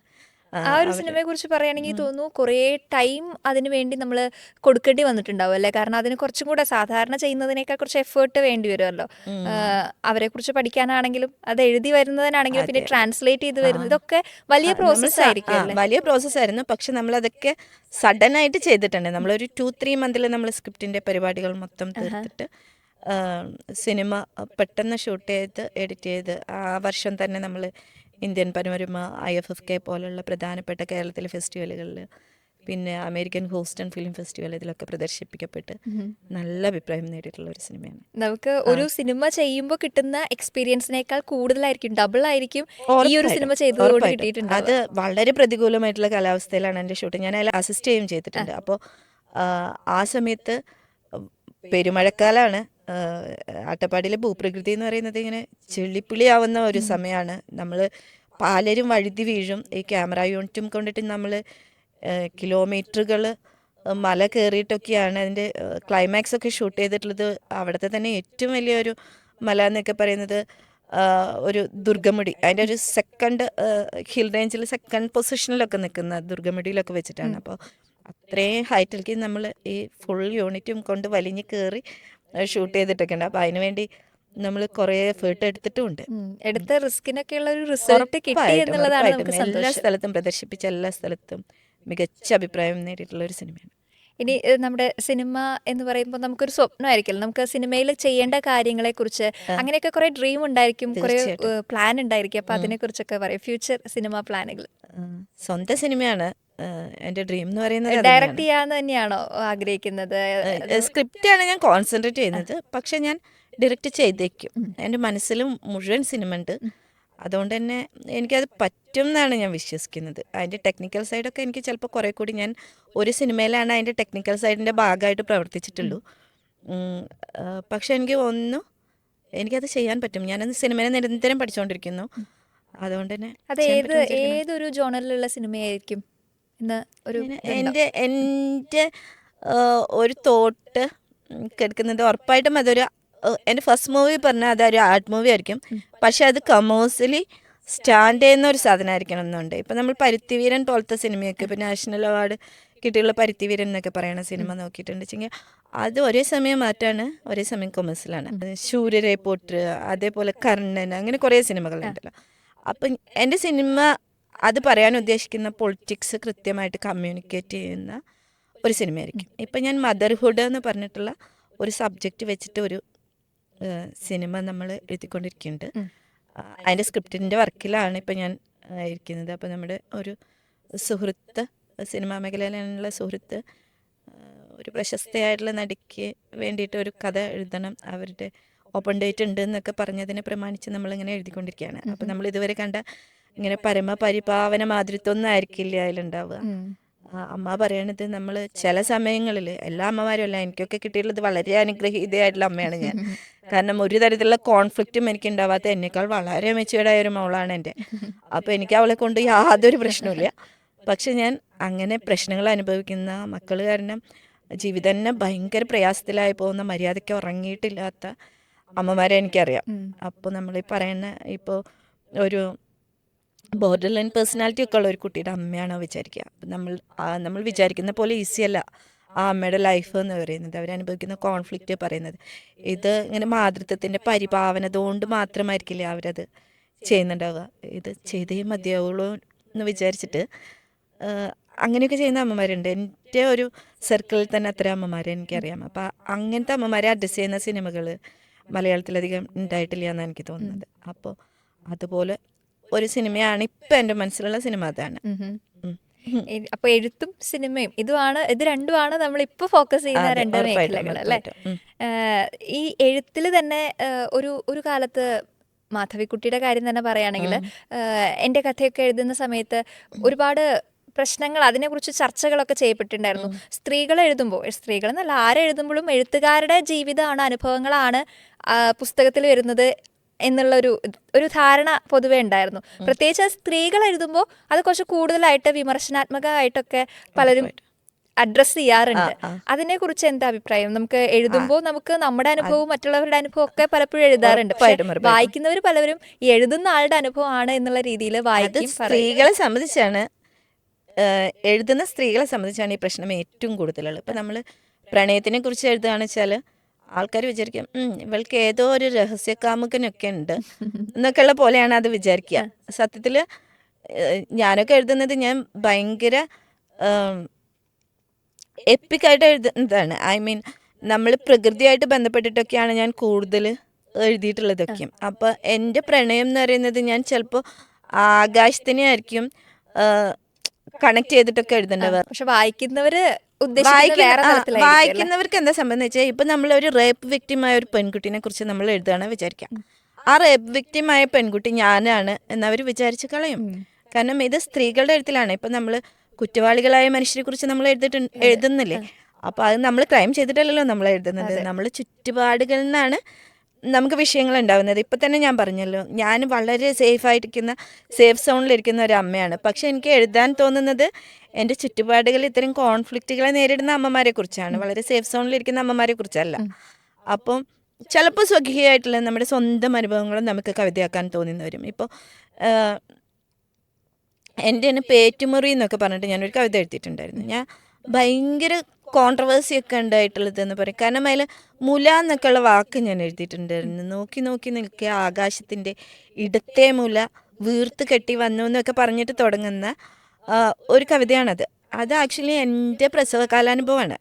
ആ ഒരു സിനിമയെ കുറിച്ച് പറയുകയാണെങ്കിൽ തോന്നുന്നു കുറേ ടൈം അതിനു വേണ്ടി നമ്മൾ കൊടുക്കേണ്ടി വന്നിട്ടുണ്ടാവും അല്ലേ? കാരണം അതിന് കുറച്ചും കൂടെ സാധാരണ ചെയ്യുന്നതിനേക്കാൾ കുറച്ച് എഫേർട്ട് വേണ്ടി വരുമല്ലോ. അവരെ കുറിച്ച് പഠിക്കാനാണെങ്കിലും അത് എഴുതി വരുന്നതിനാണെങ്കിലും പിന്നെ ട്രാൻസ്ലേറ്റ് ചെയ്ത് വരുന്നത് ഇതൊക്കെ വലിയ പ്രോസസ് ആയിരിക്കും അല്ലേ? വലിയ പ്രോസസ്സായിരുന്നു. പക്ഷെ നമ്മളതൊക്കെ സഡൻ ആയിട്ട് ചെയ്തിട്ടുണ്ട്. നമ്മളൊരു 2-3 മന്തിൽ നമ്മൾ സ്ക്രിപ്റ്റിന്റെ പരിപാടികൾ മൊത്തം തീർത്തിട്ട് സിനിമ പെട്ടെന്ന് ഷൂട്ട് ചെയ്ത് എഡിറ്റ് ചെയ്ത് ആ വർഷം തന്നെ നമ്മൾ ഇന്ത്യൻ പനോരമ, IFFK പോലുള്ള പ്രധാനപ്പെട്ട കേരളത്തിലെ ഫെസ്റ്റിവലുകളിൽ, പിന്നെ അമേരിക്കൻ ഹൂസ്റ്റൺ ഫിലിം ഫെസ്റ്റിവൽ, ഇതിലൊക്കെ പ്രദർശിപ്പിക്കപ്പെട്ട് നല്ല അഭിപ്രായം നേടിയിട്ടുള്ള ഒരു സിനിമയാണ്. നമുക്ക് ഒരു സിനിമ ചെയ്യുമ്പോൾ കിട്ടുന്ന എക്സ്പീരിയൻസിനേക്കാൾ കൂടുതലായിരിക്കും, ഡബിൾ ആയിരിക്കും ഈ ഒരു സിനിമ ചെയ്തതോട് കിട്ടിയിട്ടുണ്ട്. അത് വളരെ പ്രതികൂലമായിട്ടുള്ള കാലാവസ്ഥയിലാണ് എൻ്റെ ഷൂട്ട്. ഞാൻ അതിൽ അസിസ്റ്റ് ചെയ്യുകയും ചെയ്തിട്ടുണ്ട്. അപ്പോൾ ആ സമയത്ത് പെരുമഴക്കാലാണ്. അട്ടപ്പാടിയിലെ ഭൂപ്രകൃതി എന്ന് പറയുന്നത് ഇങ്ങനെ ചെള്ളിപ്പിളിയാവുന്ന ഒരു സമയമാണ്. നമ്മൾ പലരും വഴുതി വീഴും. ഈ ക്യാമറ യൂണിറ്റും കൊണ്ടിട്ട് നമ്മൾ കിലോമീറ്ററുകൾ മല കയറിയിട്ടൊക്കെയാണ് അതിൻ്റെ ക്ലൈമാക്സ് ഒക്കെ ഷൂട്ട് ചെയ്തിട്ടുള്ളത്. അവിടുത്തെ തന്നെ ഏറ്റവും വലിയൊരു മല എന്നൊക്കെ പറയുന്നത് ഒരു ദുർഗമുടി, അതിൻ്റെ ഒരു സെക്കൻഡ് ഹിൽ റേഞ്ചിൽ സെക്കൻഡ് പൊസിഷനിലൊക്കെ നിൽക്കുന്ന ദുർഗമുടിയിലൊക്കെ വെച്ചിട്ടാണ്. അപ്പോൾ അത്രയും ഹൈറ്റിലേക്ക് നമ്മൾ ഈ ഫുൾ യൂണിറ്റും കൊണ്ട് വലിഞ്ഞ് കയറി ഷൂട്ട് ചെയ്തിട്ടൊക്കെ ഉണ്ട്. അപ്പോൾ അതിനുവേണ്ടി നമ്മൾ കുറേ എഫേർട്ട് എടുത്തിട്ടുമുണ്ട്. എടുത്ത റിസ്കിനൊക്കെയുള്ള ഒരു റിസൾട്ട് കിട്ടി എന്നുള്ളതാണ് നമുക്ക് എല്ലാ സന്തോഷം. സ്ഥലത്തും പ്രദർശിപ്പിച്ച എല്ലാ സ്ഥലത്തും മികച്ച അഭിപ്രായം നേടിയിട്ടുള്ള ഒരു സിനിമയാണ്. ഇനി നമ്മുടെ സിനിമ എന്ന് പറയുമ്പോൾ നമുക്കൊരു സ്വപ്നമായിരിക്കും, നമുക്ക് സിനിമയിൽ ചെയ്യേണ്ട കാര്യങ്ങളെ കുറിച്ച് അങ്ങനെയൊക്കെ കുറെ ഡ്രീം ഉണ്ടായിരിക്കും, കുറെ പ്ലാൻ ഉണ്ടായിരിക്കും. അപ്പൊ അതിനെ കുറിച്ചൊക്കെ പറയും, ഫ്യൂച്ചർ സിനിമ പ്ലാനുകൾ. സ്വന്തം സിനിമയാണ് എൻ്റെ ഡ്രീം എന്ന് പറയുന്നത്. ഡയറക്റ്റ് ചെയ്യാന്ന് തന്നെയാണോ ആഗ്രഹിക്കുന്നത്? സ്ക്രിപ്റ്റാണ് ഞാൻ കോൺസെൻട്രേറ്റ് ചെയ്യുന്നത്. പക്ഷെ ഞാൻ ഡയറക്റ്റ് ചെയ്തേക്കും. എൻ്റെ മനസ്സിലും മുഴുവൻ സിനിമ ഉണ്ട്. അതുകൊണ്ട് തന്നെ എനിക്കത് പറ്റും എന്നാണ് ഞാൻ വിശ്വസിക്കുന്നത്. അതിൻ്റെ ടെക്നിക്കൽ സൈഡൊക്കെ എനിക്ക് ചിലപ്പോൾ കുറേ കൂടി, ഞാൻ ഒരു സിനിമയിലാണ് അതിൻ്റെ ടെക്നിക്കൽ സൈഡിൻ്റെ ഭാഗമായിട്ട് പ്രവർത്തിച്ചിട്ടുള്ളൂ. പക്ഷെ എനിക്കത് ചെയ്യാൻ പറ്റും. ഞാനത് സിനിമയെ നിരന്തരം പഠിച്ചുകൊണ്ടിരിക്കുന്നു. അതുകൊണ്ട് തന്നെ അത് ഏതൊരു ജോണറിലുള്ള സിനിമയായിരിക്കും എന്ന് ഒരു എൻ്റെ ഒരു തോട്ട് കേൾക്കുന്നത് ഉറപ്പായിട്ടും അതൊരു എൻ്റെ ഫസ്റ്റ് മൂവി പറഞ്ഞാൽ അതൊരു ആർട്ട് മൂവി ആയിരിക്കും. പക്ഷെ അത് കമേഴ്സ്യലി സ്റ്റാൻഡ് ചെയ്യുന്ന ഒരു സാധനമായിരിക്കണം എന്നുണ്ട്. ഇപ്പം നമ്മൾ പരുത്തിവീരൻ പോലത്തെ സിനിമയൊക്കെ ഇപ്പോൾ നാഷണൽ അവാർഡ് കിട്ടിയുള്ള പരുത്തിവീരൻ എന്നൊക്കെ പറയുന്ന സിനിമ നോക്കിയിട്ടുണ്ടെങ്കിൽ അത് ഒരേ സമയം മാറ്റാണ്, ഒരേ സമയം കൊമേഴ്സ്യലാണ്. ശൂരരെ പോട്ട്, അതേപോലെ കർണൻ, അങ്ങനെ കുറേ സിനിമകളുണ്ടല്ലോ. അപ്പം എൻ്റെ സിനിമ അത് പറയാൻ ഉദ്ദേശിക്കുന്ന പൊളിറ്റിക്സ് കൃത്യമായിട്ട് കമ്മ്യൂണിക്കേറ്റ് ചെയ്യുന്ന ഒരു സിനിമയായിരിക്കും. ഇപ്പം ഞാൻ മദർഹുഡ് എന്ന് പറഞ്ഞിട്ടുള്ള ഒരു സബ്ജക്റ്റ് വെച്ചിട്ട് ഒരു സിനിമ നമ്മൾ എഴുതിക്കൊണ്ടിരിക്കുന്നുണ്ട്. അതിൻ്റെ സ്ക്രിപ്റ്റിൻ്റെ വർക്കിലാണ് ഇപ്പം ഞാൻ ഇരിക്കുന്നത്. അപ്പോൾ നമ്മുടെ ഒരു സുഹൃത്ത്, സിനിമാ മേഖലയിലുള്ള സുഹൃത്ത്, ഒരു പ്രശസ്തയായിട്ടുള്ള നടിക്ക് വേണ്ടിയിട്ട് ഒരു കഥ എഴുതണം, അവരുടെ ഓപ്പൺ ഡേറ്റ് ഉണ്ട് എന്നൊക്കെ പറഞ്ഞതിനെ പ്രമാണിച്ച് നമ്മളിങ്ങനെ എഴുതിക്കൊണ്ടിരിക്കുകയാണ്. അപ്പം നമ്മൾ ഇതുവരെ കണ്ട ഇങ്ങനെ പരമപരിപാവന മാതൃത്വമൊന്നും ആയിരിക്കില്ല അതിലുണ്ടാവുക. അമ്മ പറയണത് നമ്മൾ ചില സമയങ്ങളിൽ, എല്ലാ അമ്മമാരും അല്ല, എനിക്കൊക്കെ കിട്ടിയിട്ടുള്ളത് വളരെ അനുഗ്രഹീതയായിട്ടുള്ള അമ്മയാണ് ഞാൻ. കാരണം ഒരു തരത്തിലുള്ള കോൺഫ്ലിക്റ്റും എനിക്ക് ഉണ്ടാവാത്ത, എന്നേക്കാൾ വളരെ മെച്ചുവേർഡായ ഒരു മോളാണ് എൻ്റെ. അപ്പോൾ എനിക്ക് അവളെ കൊണ്ട് യാതൊരു പ്രശ്നമില്ല. പക്ഷെ ഞാൻ അങ്ങനെ പ്രശ്നങ്ങൾ അനുഭവിക്കുന്ന മക്കൾ കാരണം ജീവിതം തന്നെ ഭയങ്കര പ്രയാസത്തിലായി പോകുന്ന, മര്യാദയ്ക്ക് ഉറങ്ങിയിട്ടില്ലാത്ത അമ്മമാരെ എനിക്കറിയാം. അപ്പോൾ നമ്മൾ ഈ പറയുന്ന ഇപ്പോൾ ഒരു ബോർഡർ ലൈൻ പേഴ്സണാലിറ്റി ഒക്കെ ഉള്ള ഒരു കുട്ടിയുടെ അമ്മയാണോ വിചാരിക്കുക. നമ്മൾ വിചാരിക്കുന്ന പോലെ ഈസിയല്ല ആ അമ്മയുടെ ലൈഫ് എന്ന് പറയുന്നത്, അവരനുഭവിക്കുന്ന കോൺഫ്ലിക്റ്റ് പറയുന്നത്. ഇത് ഇങ്ങനെ മാതൃത്വത്തിൻ്റെ പരിപാവനത കൊണ്ട് മാത്രമായിരിക്കില്ല അവരത് ചെയ്യുന്നുണ്ടാവുക. ഇത് ചെയ്തേ മതിയാവുള്ളൂ എന്ന് വിചാരിച്ചിട്ട് അങ്ങനെയൊക്കെ ചെയ്യുന്ന അമ്മമാരുണ്ട്. എൻ്റെ ഒരു സർക്കിളിൽ തന്നെ അത്ര അമ്മമാരെ എനിക്കറിയാം. അപ്പം അങ്ങനത്തെ അമ്മമാരെ അഡ്രസ്സ് ചെയ്യുന്ന സിനിമകൾ മലയാളത്തിലധികം ഉണ്ടായിട്ടില്ല എന്നാണ് എനിക്ക് തോന്നുന്നത്. അപ്പോൾ അതുപോലെ ഒരു സിനിമയാണ് ഇപ്പം എൻ്റെ മനസ്സിലുള്ള സിനിമ. അതാണ് അപ്പൊ എഴുത്തും സിനിമയും ഇത് രണ്ടുമാണ് നമ്മൾ ഇപ്പൊ ഫോക്കസ് ചെയ്യുന്ന അതെ, രണ്ട് ഉറപ്പായിട്ടും, മേഖലകൾ അല്ലെ. ഉറപ്പായിട്ടും. ഈ എഴുത്തിൽ തന്നെ ഒരു കാലത്ത് മാധവിക്കുട്ടിയുടെ കാര്യം തന്നെ പറയുകയാണെങ്കിൽ എൻ്റെ കഥയൊക്കെ എഴുതുന്ന സമയത്ത് ഒരുപാട് പ്രശ്നങ്ങൾ, അതിനെക്കുറിച്ച് ചർച്ചകളൊക്കെ ചെയ്യപ്പെട്ടിട്ടുണ്ടായിരുന്നു. സ്ത്രീകൾ എന്നല്ല, ആരെഴുതുമ്പോഴും എഴുത്തുകാരുടെ ജീവിതമാണ്, അനുഭവങ്ങളാണ് പുസ്തകത്തിൽ വരുന്നത് ഒരു ധാരണ പൊതുവെ ഉണ്ടായിരുന്നു. പ്രത്യേകിച്ച് സ്ത്രീകൾ എഴുതുമ്പോൾ അത് കുറച്ച് കൂടുതലായിട്ട് വിമർശനാത്മകമായിട്ടൊക്കെ പലരും അഡ്രസ് ചെയ്യാറുണ്ട്. അതിനെ കുറിച്ച് എന്താ അഭിപ്രായം? നമുക്ക് എഴുതുമ്പോൾ നമുക്ക് നമ്മുടെ അനുഭവവും മറ്റുള്ളവരുടെ അനുഭവം ഒക്കെ പലപ്പോഴും എഴുതാറുണ്ട്. പക്ഷെ വായിക്കുന്നവർ പലവരും ഈ എഴുതുന്ന ആളുടെ അനുഭവമാണ് എന്നുള്ള രീതിയിൽ വായിക്കും. സ്ത്രീകളെ സംബന്ധിച്ചാണ്, എഴുതുന്ന സ്ത്രീകളെ സംബന്ധിച്ചാണ് ഈ പ്രശ്നം ഏറ്റവും കൂടുതലുള്ളത്. ഇപ്പം നമ്മൾ പ്രണയത്തിനെ കുറിച്ച് എഴുതുകയാണെന്ന് വെച്ചാൽ ആൾക്കാർ വിചാരിക്കും ഇവൾക്ക് ഏതോ ഒരു രഹസ്യകാമുകനൊക്കെ ഉണ്ട് എന്നൊക്കെയുള്ള പോലെയാണ് അത് വിചാരിക്കുക. സത്യത്തിൽ ഞാനൊക്കെ എഴുതുന്നത് ഞാൻ ഭയങ്കര എപ്പിക്കായിട്ട് എഴുതുന്നതാണ്. ഐ മീൻ നമ്മൾ പ്രകൃതിയായിട്ട് ബന്ധപ്പെട്ടിട്ടൊക്കെയാണ് ഞാൻ കൂടുതൽ എഴുതിയിട്ടുള്ളതൊക്കെയും. അപ്പോൾ എൻ്റെ പ്രണയം എന്ന് പറയുന്നത് ഞാൻ ചിലപ്പോൾ ആകാശത്തിനെ ആയിരിക്കും കണക്ട് ചെയ്തിട്ടൊക്കെ എഴുതേണ്ടവർ. പക്ഷെ വായിക്കുന്നവർക്ക് എന്താ സംഭവം എന്ന് വെച്ചാൽ ഇപ്പം നമ്മൾ ഒരു റേപ്പ് വിക്റ്റിമായ ഒരു പെൺകുട്ടിനെ കുറിച്ച് നമ്മൾ എഴുതുകയാണ് വിചാരിക്കാം. ആ റേപ്പ് വിക്റ്റിമായ പെൺകുട്ടി ഞാനാണ് എന്നവർ വിചാരിച്ച് കളയും. കാരണം ഇത് സ്ത്രീകളുടെ എഴുത്തിലാണ്. ഇപ്പം നമ്മൾ കുറ്റവാളികളായ മനുഷ്യരെ കുറിച്ച് നമ്മൾ എഴുതുന്നില്ലേ. അപ്പോൾ അത് നമ്മൾ ക്രൈം ചെയ്തിട്ടല്ലല്ലോ നമ്മൾ എഴുതുന്നത്. നമ്മൾ ചുറ്റുപാടുകളിൽ നിന്നാണ് നമുക്ക് വിഷയങ്ങൾ ഉണ്ടാവുന്നത്. ഇപ്പം തന്നെ ഞാൻ പറഞ്ഞല്ലോ, ഞാൻ വളരെ സേഫ് സോണിലിരിക്കുന്ന ഒരു അമ്മയാണ്. പക്ഷെ എനിക്ക് എഴുതാൻ തോന്നുന്നത് എൻ്റെ ചുറ്റുപാടുകളിൽ ഇത്തരം കോൺഫ്ലിക്റ്റുകളെ നേരിടുന്ന അമ്മമാരെ കുറിച്ചാണ്, വളരെ സേഫ് സോണിലിരിക്കുന്ന അമ്മമാരെ കുറിച്ചല്ല. അപ്പം ചിലപ്പോൾ സ്വകീയമായിട്ടുള്ള നമ്മുടെ സ്വന്തം അനുഭവങ്ങളും നമുക്ക് കവിതയാക്കാൻ തോന്നുന്നു വരും. ഇപ്പോൾ എൻ്റെ തന്നെ പേറ്റുമുറി എന്നൊക്കെ പറഞ്ഞിട്ട് ഞാനൊരു കവിത എഴുതിയിട്ടുണ്ടായിരുന്നു. ഞാൻ ഭയങ്കര കോൺട്രവേഴ്സി ഒക്കെ ഉണ്ടായിട്ടുള്ളതെന്ന് പറയും. കാരണം അതിൽ മുല എന്നൊക്കെയുള്ള വാക്ക് ഞാൻ എഴുതിയിട്ടുണ്ടായിരുന്നു. നോക്കി നോക്കി നിൽക്കുക ആകാശത്തിൻ്റെ ഇടത്തെ മുല വീർത്ത് കെട്ടി വന്നു എന്നൊക്കെ പറഞ്ഞിട്ട് തുടങ്ങുന്ന ഒരു കവിതയാണത്. അത് ആക്ച്വലി എൻ്റെ പ്രസവകാലാനുഭവമാണ്.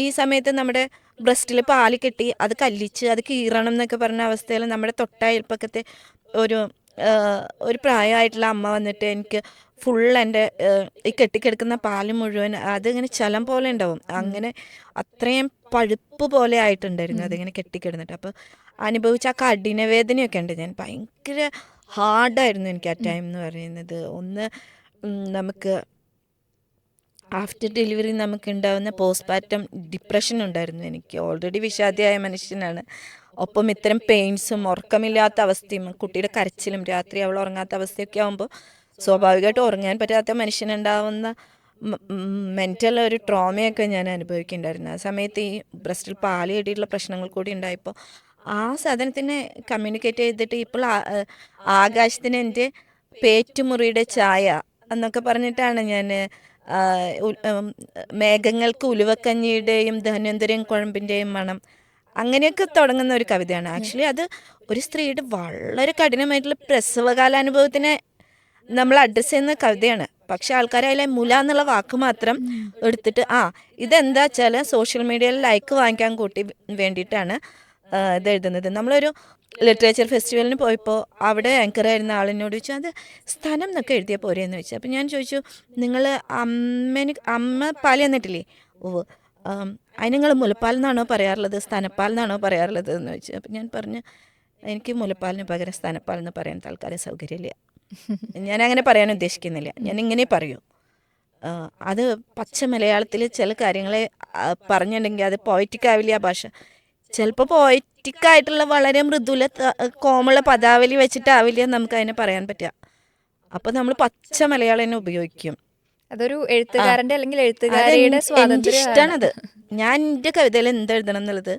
ഈ സമയത്ത് നമ്മുടെ ബ്രസ്റ്റിൽ പാല് കെട്ടി അത് കല്ലിച്ച് അത് കീറണം എന്നൊക്കെ പറഞ്ഞ അവസ്ഥയിൽ നമ്മുടെ തൊട്ടയൽപ്പക്കത്തെ ഒരു പ്രായമായിട്ടുള്ള അമ്മ വന്നിട്ട് എനിക്ക് ഫുൾ എൻ്റെ ഈ കെട്ടിക്കിടക്കുന്ന പാല് മുഴുവൻ അതിങ്ങനെ ചലം പോലെ ഉണ്ടാവും. അങ്ങനെ അത്രയും പഴുപ്പ് പോലെ ആയിട്ടുണ്ടായിരുന്നു അതിങ്ങനെ കെട്ടിക്കിടന്നിട്ട്. അപ്പോൾ അനുഭവിച്ച ആ കഠിനവേദനയൊക്കെ ഉണ്ട്. ഞാൻ ഭയങ്കര ഹാർഡായിരുന്നു എനിക്ക് ആ ടൈം എന്ന് പറയുന്നത്. നമുക്ക് ആഫ്റ്റർ ഡെലിവറി നമുക്ക് ഉണ്ടാകുന്ന പോസ്റ്റ്പാർട്ടം ഡിപ്രഷൻ ഉണ്ടായിരുന്നു. എനിക്ക് ഓൾറെഡി വിഷാദിയായ മനുഷ്യനാണ്. ഒപ്പം ഇത്തരം പെയിൻസും ഉറക്കമില്ലാത്ത അവസ്ഥയും കുട്ടിയുടെ കരച്ചിലും രാത്രി അവൾ ഉറങ്ങാത്ത അവസ്ഥയൊക്കെ ആകുമ്പോൾ സ്വാഭാവികമായിട്ട് ഉറങ്ങാൻ പറ്റാത്ത മനുഷ്യനുണ്ടാവുന്ന മെൻ്റൽ ഒരു ട്രോമയൊക്കെ ഞാൻ അനുഭവിക്കുന്നുണ്ടായിരുന്നു. ആ സമയത്ത് ഈ ബ്രസ്റ്റിൽ പാല് കെട്ടിയിട്ടുള്ള പ്രശ്നങ്ങൾ കൂടി ഉണ്ടായപ്പോൾ ആ സാധനത്തിനെ കമ്മ്യൂണിക്കേറ്റ് ചെയ്തിട്ട് ഇപ്പോൾ ആകാശത്തിന് എൻ്റെ പേറ്റുമുറിയുടെ ചായ എന്നൊക്കെ പറഞ്ഞിട്ടാണ് ഞാൻ മേഘങ്ങൾക്ക് ഉലുവക്കഞ്ഞിയുടെയും ധന്വന്തരം കുഴമ്പിൻ്റെയും മണം അങ്ങനെയൊക്കെ തുടങ്ങുന്ന ഒരു കവിതയാണ്. ആക്ച്വലി അത് ഒരു സ്ത്രീയുടെ വളരെ കഠിനമായിട്ടുള്ള പ്രസവകാലാനുഭവത്തിനെ നമ്മൾ അഡ്രസ്സ് ചെയ്യുന്ന കവിതയാണ്. പക്ഷെ ആൾക്കാർ അതിലെ മുല എന്നുള്ള വാക്ക് മാത്രം എടുത്തിട്ട് ഇതെന്താ വെച്ചാൽ സോഷ്യൽ മീഡിയയിൽ ലൈക്ക് വാങ്ങിക്കാൻ വേണ്ടിയിട്ടാണ് ഇത് എഴുതുന്നത്. നമ്മളൊരു ലിറ്ററേച്ചർ ഫെസ്റ്റിവലിന് പോയപ്പോൾ അവിടെ ആങ്കറായിരുന്ന ആളിനോട് ചോദിച്ചു അത് സ്ഥലം എന്നൊക്കെ എഴുതിയ പോരെയെന്ന് ചോദിച്ചു. അപ്പോൾ ഞാൻ ചോദിച്ചു നിങ്ങൾ അമ്മ പാല് തന്നിട്ടില്ലേ? അതിന് നിങ്ങൾ മുലപ്പാൽ എന്നാണോ പറയാറുള്ളത് സ്ഥാനപ്പാൽ എന്നാണോ പറയാറുള്ളത് എന്ന് ചോദിച്ചു. അപ്പം ഞാൻ പറഞ്ഞു എനിക്ക് മുലപ്പാലിന് പകരം സ്ഥാനപ്പാൽ എന്ന് പറയാൻ തൽക്കാലം സൗകര്യമില്ല, ഞാൻ അങ്ങനെ പറയാൻ ഉദ്ദേശിക്കുന്നില്ല, ഞാൻ ഇങ്ങനെ പറയൂ. അത് പച്ച മലയാളത്തിൽ ചില കാര്യങ്ങളെ പറഞ്ഞിട്ടുണ്ടെങ്കിൽ അത് പോയറ്റിക് ആ ഭാഷ. ചിലപ്പോൾ പോയറ്റിക്കായിട്ടുള്ള വളരെ മൃദുല കോമുള്ള പദാവലി വെച്ചിട്ടാവില്ല നമുക്ക് അതിനെ പറയാൻ പറ്റുക. അപ്പോൾ നമ്മൾ പച്ച മലയാളം തന്നെ ഉപയോഗിക്കും. അതൊരു എഴുത്തുകാരൻ്റെ അല്ലെങ്കിൽ എഴുത്തുകാരിയുടെ സ്വാതന്ത്ര്യം ഇഷ്ടമാണത്. ഞാൻ എൻ്റെ കവിതയിൽ എന്തെഴുതണം എന്നുള്ളത്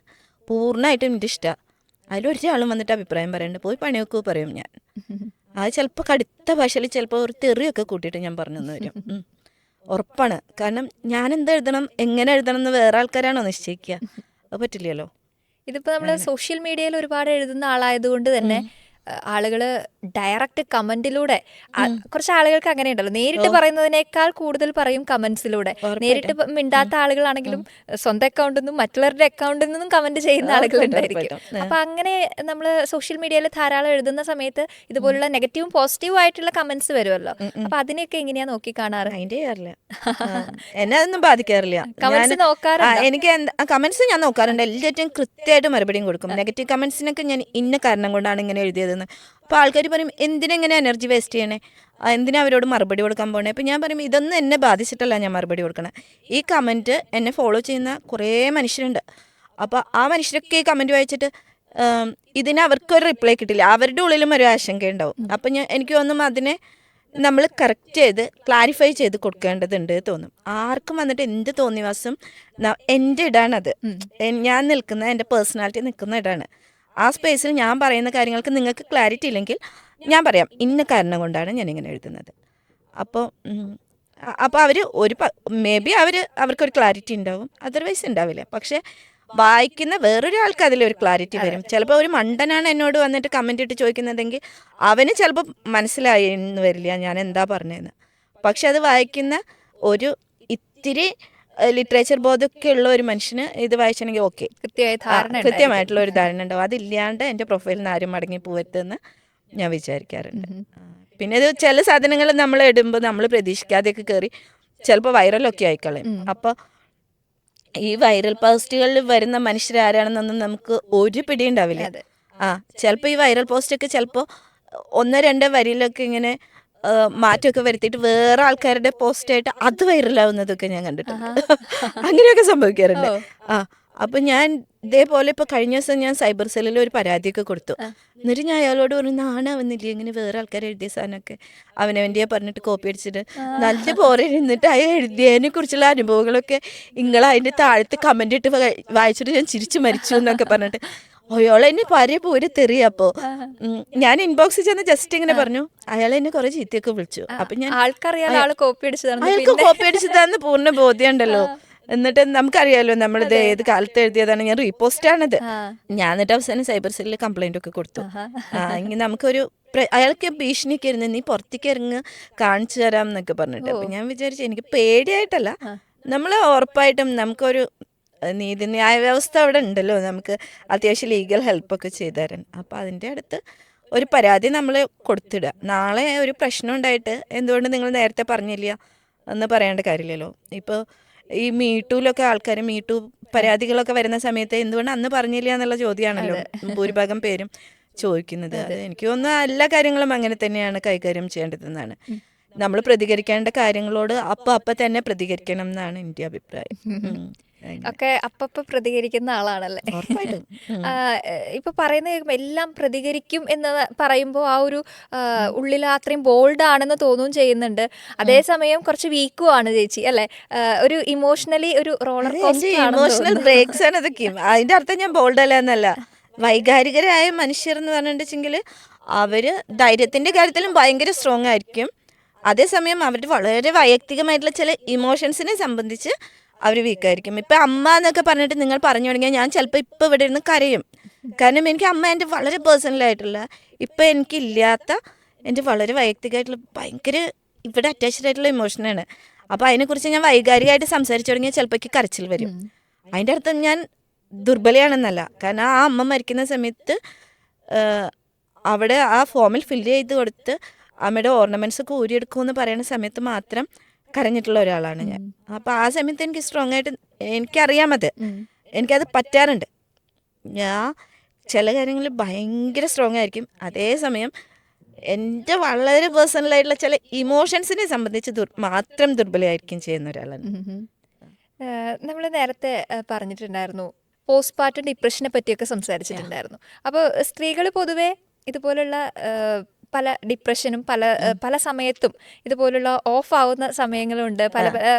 പൂർണ്ണമായിട്ടും എൻ്റെ ഇഷ്ടമാണ്. അതിലൊരാളും വന്നിട്ട് അഭിപ്രായം പറയണ്ട പോയി പണിയൊക്കെ പറയും ഞാൻ. അത് ചിലപ്പോൾ കടുത്ത ഭാഷയിൽ ചിലപ്പോൾ ഒരു തെറിയൊക്കെ കൂട്ടിയിട്ട് ഞാൻ പറഞ്ഞു തന്നു വരും. ഉറപ്പാണ്. കാരണം ഞാൻ എന്തെഴുതണം എങ്ങനെ എഴുതണം എന്ന് വേറെ ആൾക്കാരാണോ നിശ്ചയിക്കുക? അത് പറ്റില്ലല്ലോ. ഇതിപ്പോൾ നമ്മൾ സോഷ്യൽ മീഡിയയിൽ ഒരുപാട് എഴുതുന്ന ആളായതുകൊണ്ട് തന്നെ ആളുകൾ ഡയറക്റ്റ് കമന്റിലൂടെ കുറച്ച് ആളുകൾക്ക് അങ്ങനെ ഉണ്ടല്ലോ, നേരിട്ട് പറയുന്നതിനേക്കാൾ കൂടുതൽ പറയും കമന്റ്സിലൂടെ. നേരിട്ട് മിണ്ടാത്ത ആളുകളാണെങ്കിലും സ്വന്തം അക്കൗണ്ടിൽ നിന്നും മറ്റുള്ളവരുടെ അക്കൗണ്ടിൽ നിന്നും കമന്റ് ചെയ്യുന്ന ആളുകളുണ്ടായിരിക്കും. അപ്പൊ അങ്ങനെ നമ്മൾ സോഷ്യൽ മീഡിയയിൽ ധാരാളം എഴുതുന്ന സമയത്ത് ഇതുപോലുള്ള നെഗറ്റീവും പോസിറ്റീവും ആയിട്ടുള്ള കമന്റ്സ് വരുമല്ലോ. അപ്പൊ അതിനെയൊക്കെ എങ്ങനെയാ നോക്കി കാണാറ്? അതിന്റെ ചെയ്യാറില്ല, എന്നെ അതൊന്നും ബാധിക്കാറില്ല. കമന്റ്സ് നോക്കാറുണ്ട്? എനിക്ക് കമന്റ്സ് ഞാൻ നോക്കാറുണ്ട്, എല്ലാറ്റിനും കൃത്യമായിട്ട് മറുപടിയും കൊടുക്കും. നെഗറ്റീവ് കമന്റ്സിനൊക്കെ ഞാൻ ഇന്ന കാരണം കൊണ്ടാണ് ഇങ്ങനെ എഴുതിയതെന്ന്. അപ്പോൾ ആൾക്കാർ പറയും എന്തിനെങ്ങനെ എനർജി വേസ്റ്റ് ചെയ്യണേ, എന്തിനാ അവരോട് മറുപടി കൊടുക്കാൻ പോകണേ. അപ്പോൾ ഞാൻ പറയും ഇതൊന്നും എന്നെ ബാധിച്ചിട്ടല്ല ഞാൻ മറുപടി കൊടുക്കണം. ഈ കമൻറ്റ് എന്നെ ഫോളോ ചെയ്യുന്ന കുറേ മനുഷ്യരുണ്ട്. അപ്പോൾ ആ മനുഷ്യരൊക്കെ ഈ കമൻറ്റ് വായിച്ചിട്ട് ഇതിന് അവർക്കൊരു റിപ്ലൈ കിട്ടില്ല, അവരുടെ ഉള്ളിലും ഒരു ആശങ്ക ഉണ്ടാവും. അപ്പം എനിക്ക് തോന്നും അതിനെ നമ്മൾ കറക്റ്റ് ചെയ്ത് ക്ലാരിഫൈ ചെയ്ത് കൊടുക്കേണ്ടതുണ്ട് തോന്നും. ആർക്കും വന്നിട്ട് എന്ത് തോന്നിവാസം എൻ്റെ ഇടാണത്, ഞാൻ നിൽക്കുന്ന എൻ്റെ പേഴ്സണാലിറ്റി നിൽക്കുന്ന ഇടാണ്. ആ സ്പേസിൽ ഞാൻ പറയുന്ന കാര്യങ്ങൾക്ക് നിങ്ങൾക്ക് ക്ലാരിറ്റി ഇല്ലെങ്കിൽ ഞാൻ പറയാം ഇന്ന കാരണം കൊണ്ടാണ് ഞാനിങ്ങനെ എഴുതുന്നത്. അപ്പോൾ അവർ മേ ബി അവർക്കൊരു ക്ലാരിറ്റി ഉണ്ടാവും, അതർവൈസ് ഉണ്ടാവില്ല. പക്ഷേ വായിക്കുന്ന വേറൊരാൾക്ക് അതിലൊരു ക്ലാരിറ്റി വരും. ചിലപ്പോൾ ഒരു മണ്ടനാണ് എന്നോട് വന്നിട്ട് കമൻ്റ് ഇട്ട് ചോദിക്കുന്നതെങ്കിൽ അവന് ചിലപ്പോൾ മനസ്സിലായി എന്ന് വരില്ല ഞാൻ എന്താ പറഞ്ഞതെന്ന്. പക്ഷെ അത് വായിക്കുന്ന ഒരു ഇത്തിരി ലിറ്ററേച്ചർ ബോധമൊക്കെ ഉള്ള ഒരു മനുഷ്യന് ഇത് വായിച്ചിട്ടുണ്ടെങ്കിൽ ഓക്കെ, കൃത്യമായിട്ടുള്ള ഒരു ധാരണ ഉണ്ടാവും. അതില്ലാണ്ട് എൻ്റെ പ്രൊഫൈലിൽ നിന്ന് ആരും മടങ്ങി പോകരുതെന്ന് ഞാൻ വിചാരിക്കാറുണ്ട്. പിന്നെ ഇത് ചില സാധനങ്ങൾ നമ്മൾ ഇടുമ്പോൾ നമ്മൾ പ്രതീക്ഷിക്കാതെയൊക്കെ കയറി ചിലപ്പോൾ വൈറലൊക്കെ ആയിക്കളയും. അപ്പോൾ ഈ വൈറൽ പോസ്റ്റുകളിൽ വരുന്ന മനുഷ്യരാരാണെന്നൊന്നും നമുക്ക് ഒരു പിടി ഉണ്ടാവില്ല. ചിലപ്പോൾ ഈ വൈറൽ പോസ്റ്റൊക്കെ ചിലപ്പോൾ 1-2 വരിയിലൊക്കെ ഇങ്ങനെ മാറ്റമൊക്കെ വരുത്തിയിട്ട് വേറെ ആൾക്കാരുടെ പോസ്റ്റായിട്ട് അത് വൈറലാവുന്നതൊക്കെ ഞാൻ കണ്ടിട്ടുണ്ട്. അങ്ങനെയൊക്കെ സംഭവിക്കാറുണ്ട്. അപ്പം ഞാൻ ഇതേപോലെ ഇപ്പോൾ കഴിഞ്ഞ ദിവസം ഞാൻ സൈബർ സെല്ലിൽ ഒരു പരാതിയൊക്കെ കൊടുത്തു. എന്നിട്ട് ഞാൻ അയാളോട് പറഞ്ഞു നാണാവുന്നില്ല ഇങ്ങനെ വേറെ ആൾക്കാർ എഴുതിയ സാധനമൊക്കെ അവനവൻ്റെ പറഞ്ഞിട്ട് കോപ്പി അടിച്ചിട്ട് നല്ല പോരെ ഇരുന്നിട്ട് അയാൾ എഴുതിയതിനെ കുറിച്ചുള്ള അനുഭവങ്ങളൊക്കെ അതിൻ്റെ താഴത്ത് കമൻ്റ് ഇട്ട് വായിച്ചിട്ട് ഞാൻ ചിരിച്ചു മരിച്ചു എന്നൊക്കെ പറഞ്ഞിട്ട് അയാളെന്നെ പോരെ തെറിയ. അപ്പോൾ ഞാൻ ഇൻബോക്സിൽ ചെന്ന് ജസ്റ്റ് ഇങ്ങനെ പറഞ്ഞു, അയാളെന്നെ കുറെ ചീത്തയൊക്കെ വിളിച്ചു. അപ്പൊ ഞാൻ അയാൾക്ക് കോപ്പി അടിച്ചതാന്ന് പൂർണ്ണ ബോധ്യം ഉണ്ടല്ലോ. എന്നിട്ട് നമുക്കറിയാലോ നമ്മളിത് ഏത് കാലത്ത് എഴുതിയതാണ്, ഞാൻ റീപോസ്റ്റാണത്. ഞാൻ എന്നിട്ട് അവസാനം സൈബർ സെല്ലിൽ കംപ്ലൈന്റ് ഒക്കെ കൊടുത്തു. ഇങ്ങനെ നമുക്കൊരു അയാൾക്ക് ഭീഷണിയൊക്കെ ഇരുന്ന് നീ പുറത്തേക്ക് ഇറങ്ങി കാണിച്ചു തരാം എന്നൊക്കെ പറഞ്ഞിട്ട്. അപ്പൊ ഞാൻ വിചാരിച്ചു എനിക്ക് പേടിയായിട്ടല്ല, നമ്മൾ ഉറപ്പായിട്ടും നമുക്കൊരു നീതിന്യായ വ്യവസ്ഥ അവിടെ ഉണ്ടല്ലോ, നമുക്ക് അത്യാവശ്യം ലീഗൽ ഹെൽപ്പൊക്കെ ചെയ്തു തരാൻ. അപ്പോൾ അതിൻ്റെ അടുത്ത് ഒരു പരാതി നമ്മൾ കൊടുത്തിടുക. നാളെ ഒരു പ്രശ്നം ഉണ്ടായിട്ട് എന്തുകൊണ്ട് നിങ്ങൾ നേരത്തെ പറഞ്ഞില്ല എന്ന് പറയേണ്ട കാര്യമില്ലല്ലോ. ഇപ്പോൾ ഈ മീട്ടൂലൊക്കെ ആൾക്കാർ മീട്ടു പരാതികളൊക്കെ വരുന്ന സമയത്ത് എന്തുകൊണ്ട് അന്ന് പറഞ്ഞില്ല എന്നുള്ള ചോദ്യമാണല്ലോ ഭൂരിഭാഗം പേരും ചോദിക്കുന്നത്. അത് എനിക്ക് തോന്നുന്നു എല്ലാ കാര്യങ്ങളും അങ്ങനെ തന്നെയാണ് കൈകാര്യം ചെയ്യേണ്ടതെന്നാണ്. നമ്മൾ പ്രതികരിക്കേണ്ട കാര്യങ്ങളോട് അപ്പം തന്നെ പ്രതികരിക്കണം എന്നാണ് എൻ്റെ അഭിപ്രായം. ഒക്കെ അപ്പപ്പ പ്രതികരിക്കുന്ന ആളാണല്ലേ. ഇപ്പൊ പറയുന്ന കേൾക്കുമ്പോൾ എല്ലാം പ്രതികരിക്കും എന്ന് പറയുമ്പോൾ ആ ഒരു ഉള്ളിൽ അത്രയും ബോൾഡ് ആണെന്ന് തോന്നുകയും ചെയ്യുന്നുണ്ട്. അതേസമയം കുറച്ച് വീക്കും ആണ് ചേച്ചി അല്ലെ, ഒരു ഇമോഷണലി ഒരു റോളർ ഇമോഷണൽ ബ്രേക്സ് ആണ് ഇതൊക്കെയും. അതിന്റെ അർത്ഥം ഞാൻ ബോൾഡ് അല്ല എന്നല്ല. വൈകാരികരായ മനുഷ്യർ എന്ന് പറഞ്ഞിട്ടുണ്ടെങ്കിൽ അവര് ധൈര്യത്തിന്റെ കാര്യത്തിലും ഭയങ്കര സ്ട്രോങ് ആയിരിക്കും. അതേസമയം അവരുടെ വളരെ വൈയക്തികമായിട്ടുള്ള ചില ഇമോഷൻസിനെ സംബന്ധിച്ച് അവർ വീക്കായിരിക്കും. ഇപ്പം അമ്മ എന്നൊക്കെ പറഞ്ഞിട്ട് നിങ്ങൾ പറഞ്ഞു തുടങ്ങിയാൽ ഞാൻ ചിലപ്പോൾ ഇപ്പം ഇവിടെ ഇരുന്ന് കരയും. കാരണം എനിക്ക് അമ്മ എൻ്റെ വളരെ പേഴ്സണലായിട്ടുള്ള ഇപ്പം എനിക്കില്ലാത്ത എൻ്റെ വളരെ വൈയക്തികമായിട്ടുള്ള ഭയങ്കര ഇവിടെ അറ്റാച്ച്ഡ് ആയിട്ടുള്ള ഇമോഷനാണ്. അപ്പോൾ അതിനെക്കുറിച്ച് ഞാൻ വൈകാരികമായിട്ട് സംസാരിച്ചു തുടങ്ങിയാൽ ചിലപ്പോൾ എനിക്ക് കരച്ചിൽ വരും. അതിൻ്റെ അർത്ഥം ഞാൻ ദുർബലയാണെന്നല്ല. കാരണം ആ അമ്മ മരിക്കുന്ന സമയത്ത് അവിടെ ആ ഫോമിൽ ഫില്ല് ചെയ്ത് കൊടുത്ത് അമ്മയുടെ ഓർണമെൻറ്റ്സ് ഒക്കെ ഊരിയെടുക്കുമെന്ന് പറയുന്ന സമയത്ത് മാത്രം കരഞ്ഞിട്ടുള്ള ഒരാളാണ് ഞാൻ. അപ്പോൾ ആ സമയത്ത് എനിക്ക് സ്ട്രോങ് ആയിട്ട് എനിക്കറിയാമത്, എനിക്കത് പറ്റാറുണ്ട്. ഞാൻ ചില കാര്യങ്ങളിൽ ഭയങ്കര സ്ട്രോങ് ആയിരിക്കും. അതേസമയം എൻ്റെ വളരെ പേഴ്സണലായിട്ടുള്ള ചില ഇമോഷൻസിനെ സംബന്ധിച്ച് മാത്രം ദുർബലമായിരിക്കും ചെയ്യുന്ന ഒരാളാണ്. നമ്മൾ നേരത്തെ പറഞ്ഞിട്ടുണ്ടായിരുന്നു പോസ്റ്റ്പാർട്ടം ഡിപ്രഷനെ പറ്റിയൊക്കെ സംസാരിച്ചിട്ടുണ്ടായിരുന്നു. അപ്പോൾ സ്ത്രീകൾ പൊതുവെ ഇതുപോലുള്ള പല ഡിപ്രഷനും പല സമയത്തും ഇതുപോലുള്ള ഓഫ് ആവുന്ന സമയങ്ങളുണ്ട്. പല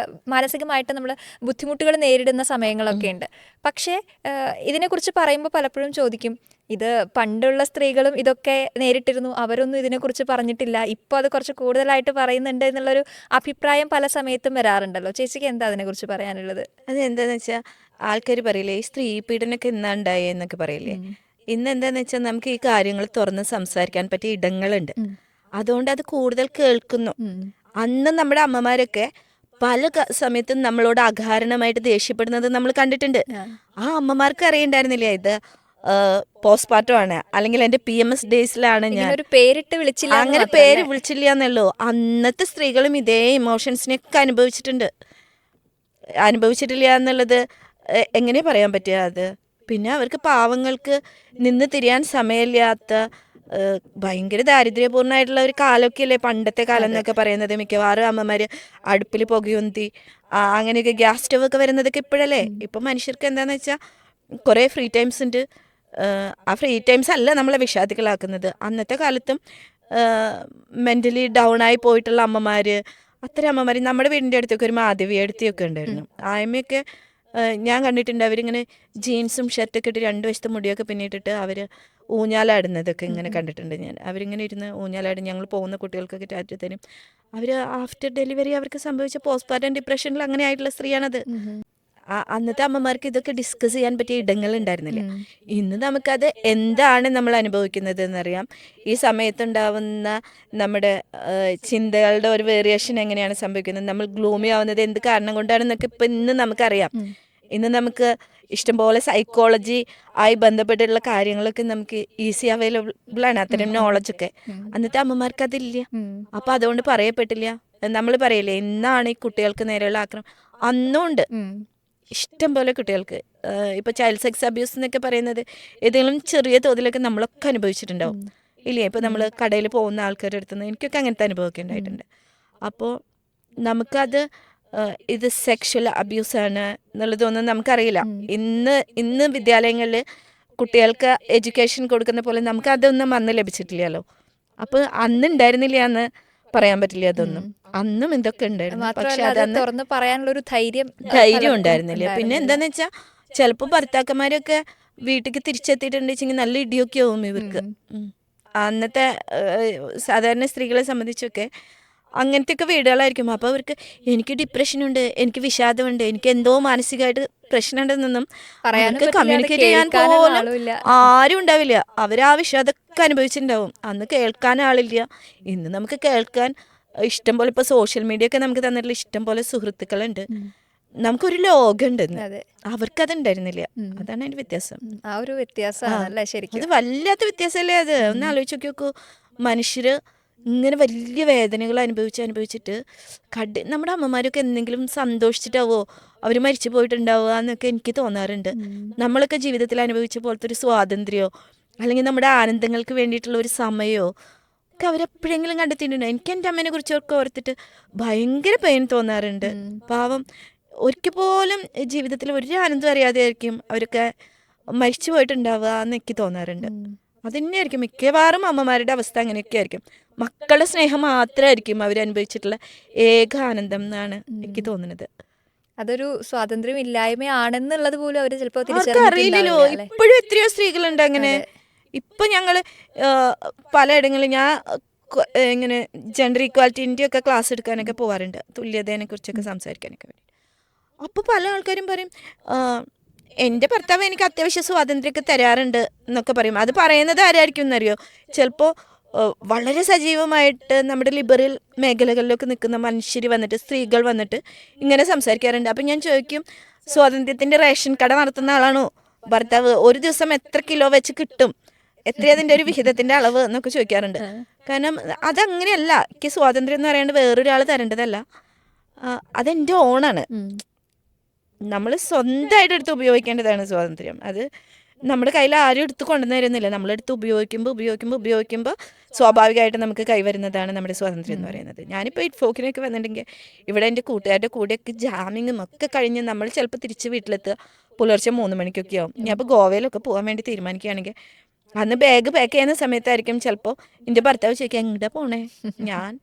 മാനസികമായിട്ട് നമ്മൾ ബുദ്ധിമുട്ടുകൾ നേരിടുന്ന സമയങ്ങളൊക്കെ ഉണ്ട്. പക്ഷേ ഇതിനെക്കുറിച്ച് പറയുമ്പോൾ പലപ്പോഴും ചോദിക്കും, ഇത് പണ്ടുള്ള സ്ത്രീകളും ഇതൊക്കെ നേരിട്ടിരുന്നു, അവരൊന്നും ഇതിനെക്കുറിച്ച് പറഞ്ഞിട്ടില്ല, ഇപ്പോൾ അത് കുറച്ച് കൂടുതലായിട്ട് പറയുന്നുണ്ട് എന്നുള്ളൊരു അഭിപ്രായം പല സമയത്തും വരാറുണ്ടല്ലോ. ചേച്ചിക്ക് എന്താ അതിനെക്കുറിച്ച് പറയാനുള്ളത്? അതെന്താണെന്ന് വെച്ചാൽ ആൾക്കാർ പറയില്ലേ ഈ സ്ത്രീ പീഡനമൊക്കെ എന്നാ ഉണ്ടായേ എന്നൊക്കെ പറയില്ലേ. ഇന്ന് എന്താന്ന് വെച്ചാൽ നമുക്ക് ഈ കാര്യങ്ങൾ തുറന്ന് സംസാരിക്കാൻ പറ്റിയ ഇടങ്ങളുണ്ട്. അതുകൊണ്ട് അത് കൂടുതൽ കേൾക്കുന്നു. അന്ന് നമ്മുടെ അമ്മമാരൊക്കെ പല സമയത്തും നമ്മളോട് അകാരണമായിട്ട് ദേഷ്യപ്പെടുന്നത് നമ്മൾ കണ്ടിട്ടുണ്ട്. ആ അമ്മമാർക്ക് അറിയണ്ടായിരുന്നില്ല ഇത് പോസ്റ്റ്മോർട്ടം ആണ്, അല്ലെങ്കിൽ എൻ്റെ PMS ഡേയ്സിലാണ് ഞാൻ ഒരു പേരിട്ട് വിളിച്ചില്ല, അങ്ങനെ പേര് വിളിച്ചില്ല എന്നുള്ളൂ. അന്നത്തെ സ്ത്രീകളും ഇതേ ഇമോഷൻസിനെയൊക്കെ അനുഭവിച്ചിട്ടില്ല എന്നുള്ളത് എങ്ങനെ പറയാൻ പറ്റുക അത്? പിന്നെ അവർക്ക് പാവങ്ങൾക്ക് നിന്ന് തിരിയാൻ സമയമില്ലാത്ത ഭയങ്കര ദാരിദ്ര്യപൂർണ്ണമായിട്ടുള്ള ഒരു കാലമൊക്കെ അല്ലേ പണ്ടത്തെ കാലം എന്നൊക്കെ പറയുന്നത്. മിക്കവാറും അമ്മമാര് അടുപ്പിൽ പുകയുന്തി അങ്ങനെയൊക്കെ ഗ്യാസ് സ്റ്റവ് ഒക്കെ വരുന്നതൊക്കെ ഇപ്പോഴല്ലേ. ഇപ്പം മനുഷ്യർക്ക് എന്താന്ന് വെച്ചാൽ കുറേ ഫ്രീ ടൈംസ് ഉണ്ട്. ആ ഫ്രീ ടൈംസ് അല്ല നമ്മളെ വിഷാദികളാക്കുന്നത്. അന്നത്തെ കാലത്തും മെൻ്റലി ഡൗൺ ആയി പോയിട്ടുള്ള അമ്മമാര്, അത്തരം അമ്മമാർ നമ്മുടെ വീടിൻ്റെ അടുത്തൊക്കെ ഒരു മാധവി അടുത്തൊക്കെ ഉണ്ടായിരുന്നു. ആയമ്മയൊക്കെ ഞാൻ കണ്ടിട്ടുണ്ട്. അവരിങ്ങനെ ജീൻസും ഷർട്ടൊക്കെ ഇട്ട് 2 വശത്ത് മുടിയൊക്കെ പിന്നിട്ടിട്ട് അവർ ഊഞ്ഞാലാടുന്നതൊക്കെ ഇങ്ങനെ കണ്ടിട്ടുണ്ട് ഞാൻ. അവരിങ്ങനെ ഇരുന്ന് ഊഞ്ഞാലാടും. ഞങ്ങൾ പോകുന്ന കുട്ടികൾക്കൊക്കെ ടാറ്റു തരും. അവർ ആഫ്റ്റർ ഡെലിവറി അവർക്ക് സംഭവിച്ച പോസ്റ്റ്മോർട്ടം ഡിപ്രഷനിൽ അങ്ങനെ ആയിട്ടുള്ള സ്ത്രീയാണത്. അന്നത്തെ അമ്മമാർക്ക് ഇതൊക്കെ ഡിസ്കസ് ചെയ്യാൻ പറ്റിയ ഇടങ്ങളുണ്ടായിരുന്നില്ല. ഇന്ന് നമുക്കത് എന്താണ് നമ്മൾ അനുഭവിക്കുന്നത് എന്നറിയാം. ഈ സമയത്തുണ്ടാവുന്ന നമ്മുടെ ചിന്തകളുടെ ഒരു വേരിയേഷൻ എങ്ങനെയാണ് സംഭവിക്കുന്നത്, നമ്മൾ ഗ്ലൂമി ആവുന്നത് എന്ത് കാരണം കൊണ്ടാണെന്നൊക്കെ ഇപ്പം ഇന്ന് നമുക്കറിയാം. ഇന്ന് നമുക്ക് ഇഷ്ടംപോലെ സൈക്കോളജി ആയി ബന്ധപ്പെട്ടിട്ടുള്ള കാര്യങ്ങളൊക്കെ നമുക്ക് ഈസി അവൈലബിൾ ആണ്, അത്തരം നോളജൊക്കെ. അന്നത്തെ അമ്മമാർക്ക് അതില്ല. അപ്പം അതുകൊണ്ട് പറയപ്പെട്ടില്ല. നമ്മൾ പറയില്ലേ ഇന്നാണ് ഈ കുട്ടികൾക്ക് നേരെയുള്ള ആക്രമണം, അന്നും ഉണ്ട് ഇഷ്ടം പോലെ കുട്ടികൾക്ക്. ഇപ്പോൾ ചൈൽഡ് സെക്സ് അബ്യൂസ് എന്നൊക്കെ പറയുന്നത് ഏതെങ്കിലും ചെറിയ തോതിലൊക്കെ നമ്മളൊക്കെ അനുഭവിച്ചിട്ടുണ്ടാവും ഇല്ലേ? ഇപ്പോൾ നമ്മൾ കടയിൽ പോകുന്ന ആൾക്കാരുടെ അടുത്ത് നിന്ന് എനിക്കൊക്കെ അങ്ങനത്തെ അനുഭവമൊക്കെ ഉണ്ടായിട്ടുണ്ട്. അപ്പോൾ നമുക്കത് ഇത് സെക്ഷൽ അബ്യൂസാണ് എന്നുള്ളതൊന്നും നമുക്കറിയില്ല. ഇന്ന് വിദ്യാലയങ്ങളിൽ കുട്ടികൾക്ക് എഡ്യൂക്കേഷൻ കൊടുക്കുന്ന പോലെ നമുക്ക് അതൊന്നും അന്ന് ലഭിച്ചിട്ടില്ലല്ലോ. അപ്പോൾ അന്ന് ഉണ്ടായിരുന്നില്ല എന്ന് പറയാൻ പറ്റില്ല. അതൊന്നും അന്നും എന്തൊക്കെ ഉണ്ടായിരുന്നു, പക്ഷെ അതന്ന് തുറന്ന് പറയാനുള്ള ഒരു ധൈര്യം ഉണ്ടായിരുന്നില്ല. പിന്നെ എന്താന്ന് വെച്ചാൽ ചിലപ്പോൾ ഭർത്താക്കന്മാരൊക്കെ വീട്ടിലേക്ക് തിരിച്ചെത്തിയിട്ടുണ്ടെങ്കിൽ നല്ല ഇടിയൊക്കെ ആവും ഇവർക്ക്. അന്നത്തെ സാധാരണ സ്ത്രീകളെ സംബന്ധിച്ചൊക്കെ അങ്ങനത്തെ ഒക്കെ വീടുകളായിരിക്കും. അപ്പോൾ അവർക്ക് എനിക്ക് ഡിപ്രഷനുണ്ട്, എനിക്ക് വിഷാദമുണ്ട്, എനിക്ക് എന്തോ മാനസികമായിട്ട് പ്രശ്നമുണ്ടെന്നൊന്നും അവർക്ക് കമ്മ്യൂണിക്കേറ്റ് ചെയ്യാൻ പോലും ആരും ഉണ്ടാവില്ല. അവർ ആ വിഷാദമൊക്കെ അനുഭവിച്ചിട്ടുണ്ടാവും. അന്ന് കേൾക്കാൻ ആളില്ല. ഇന്ന് നമുക്ക് കേൾക്കാൻ ഇഷ്ടം പോലെ, ഇപ്പോൾ സോഷ്യൽ മീഡിയ ഒക്കെ നമുക്ക് തന്നിട്ടുള്ള ഇഷ്ടം പോലെ സുഹൃത്തുക്കളുണ്ട്. നമുക്കൊരു ലോകമുണ്ട്. അവർക്കതുണ്ടായിരുന്നില്ല. അതാണ് അതിന്റെ വ്യത്യാസം. ആ ഒരു വ്യത്യാസമാണല്ലേ ശരിക്കും. അത് വല്ലാത്ത വ്യത്യാസമല്ലേ അത്? ഒന്ന് ആലോചിച്ച് നോക്കൂ. മനുഷ്യര് ഇങ്ങനെ വലിയ വേദനകൾ അനുഭവിച്ചിട്ട് നമ്മുടെ അമ്മമാരൊക്കെ എന്തെങ്കിലും സന്തോഷിച്ചിട്ടാവോ അവർ മരിച്ചു പോയിട്ടുണ്ടാവുക എന്നൊക്കെ എനിക്ക് തോന്നാറുണ്ട്. നമ്മളൊക്കെ ജീവിതത്തിൽ അനുഭവിച്ച പോലത്തെ ഒരു സ്വാതന്ത്ര്യമോ അല്ലെങ്കിൽ നമ്മുടെ ആനന്ദങ്ങൾക്ക് വേണ്ടിയിട്ടുള്ള ഒരു സമയമോ ഒക്കെ അവരെപ്പോഴെങ്കിലും കണ്ടെത്തിയിട്ടുണ്ടോ? എനിക്ക് എൻ്റെ അമ്മേനെ കുറിച്ചൊക്കെ ഓർത്തിട്ട് ഭയങ്കര പെയിൻ തോന്നാറുണ്ട്. പാവം ഒരിക്കൽ പോലും ജീവിതത്തിൽ ഒരു ആനന്ദം അറിയാതെ ആയിരിക്കും അവരൊക്കെ മരിച്ചു പോയിട്ടുണ്ടാവുക എന്ന് എനിക്ക് തോന്നാറുണ്ട്. അതുതന്നെയായിരിക്കും മിക്കവാറും അമ്മമാരുടെ അവസ്ഥ. അങ്ങനെയൊക്കെ ആയിരിക്കും. മക്കളുടെ സ്നേഹം മാത്രമായിരിക്കും അവരനുഭവിച്ചിട്ടുള്ള ഏക ആനന്ദം എന്നാണ് എനിക്ക് തോന്നുന്നത്. അതൊരു സ്വാതന്ത്ര്യം ഇല്ലായ്മയാണെന്നുള്ളത് പോലും അവർ ചിലപ്പോൾ അറിയില്ലല്ലോ. ഇപ്പോഴും എത്രയോ സ്ത്രീകളുണ്ട് അങ്ങനെ. ഇപ്പൊ ഞങ്ങള് പലയിടങ്ങളിൽ ഞാൻ ഇങ്ങനെ ജെൻഡർ ഈക്വാലിറ്റിൻ്റെ ഒക്കെ ക്ലാസ് എടുക്കാനൊക്കെ പോവാറുണ്ട്, തുല്യതയെ കുറിച്ചൊക്കെ സംസാരിക്കാനൊക്കെ വേണ്ടി. അപ്പോൾ പല ആൾക്കാരും പറയും എൻ്റെ ഭർത്താവ് എനിക്ക് അത്യാവശ്യം സ്വാതന്ത്ര്യമൊക്കെ തരാറുണ്ട് എന്നൊക്കെ പറയും. അത് പറയുന്നത് ആരായിരിക്കും എന്നറിയോ? ചിലപ്പോൾ വളരെ സജീവമായിട്ട് നമ്മുടെ ലിബറൽ മേഖലകളിലൊക്കെ നിൽക്കുന്ന മനുഷ്യർ വന്നിട്ട്, സ്ത്രീകൾ വന്നിട്ട് ഇങ്ങനെ സംസാരിക്കാറുണ്ട്. അപ്പം ഞാൻ ചോദിക്കും, സ്വാതന്ത്ര്യത്തിൻ്റെ റേഷൻ കട നടത്തുന്ന ആളാണോ ഭർത്താവ്? ഒരു ദിവസം എത്ര കിലോ വെച്ച് കിട്ടും, എത്ര അതിൻ്റെ ഒരു വിഹിതത്തിൻ്റെ അളവ് എന്നൊക്കെ ചോദിക്കാറുണ്ട്. കാരണം അതങ്ങനെയല്ല. എനിക്ക് സ്വാതന്ത്ര്യം എന്ന് പറയാണ്ട് വേറൊരാൾ തരേണ്ടതല്ല, അതെൻ്റെ ഓണാണ്. നമ്മൾ സ്വന്തമായിട്ട് എടുത്ത് ഉപയോഗിക്കേണ്ടതാണ് സ്വാതന്ത്ര്യം. അത് നമ്മുടെ കയ്യിൽ ആരും എടുത്ത് കൊണ്ടുവന്ന് തരുന്നില്ല. നമ്മളെടുത്ത് ഉപയോഗിക്കുമ്പോൾ സ്വാഭാവികമായിട്ട് നമുക്ക് കൈവരുന്നതാണ് നമ്മുടെ സ്വാതന്ത്ര്യം എന്ന് പറയുന്നത്. ഞാനിപ്പോൾ ഇറ്റ്ഫോക്കിനൊക്കെ വന്നിട്ടുണ്ടെങ്കിൽ ഇവിടെ എൻ്റെ കൂട്ടുകാരുടെ കൂടെയൊക്കെ ജാമിങ്ങും ഒക്കെ കഴിഞ്ഞ് നമ്മൾ ചിലപ്പോൾ തിരിച്ച് വീട്ടിലെത്തുക പുലർച്ചെ 3 മണിക്കൊക്കെ ആവും. ഞാൻ ഇപ്പോൾ ഗോവയിലൊക്കെ പോകാൻ വേണ്ടി തീരുമാനിക്കുകയാണെങ്കിൽ അന്ന് ബാഗ് പാക്ക് ചെയ്യുന്ന സമയത്തായിരിക്കും ചിലപ്പോൾ എൻ്റെ ഭർത്താവ് ചോദിക്കുക എങ്ങോട്ടാ പോണേ? ഞാൻ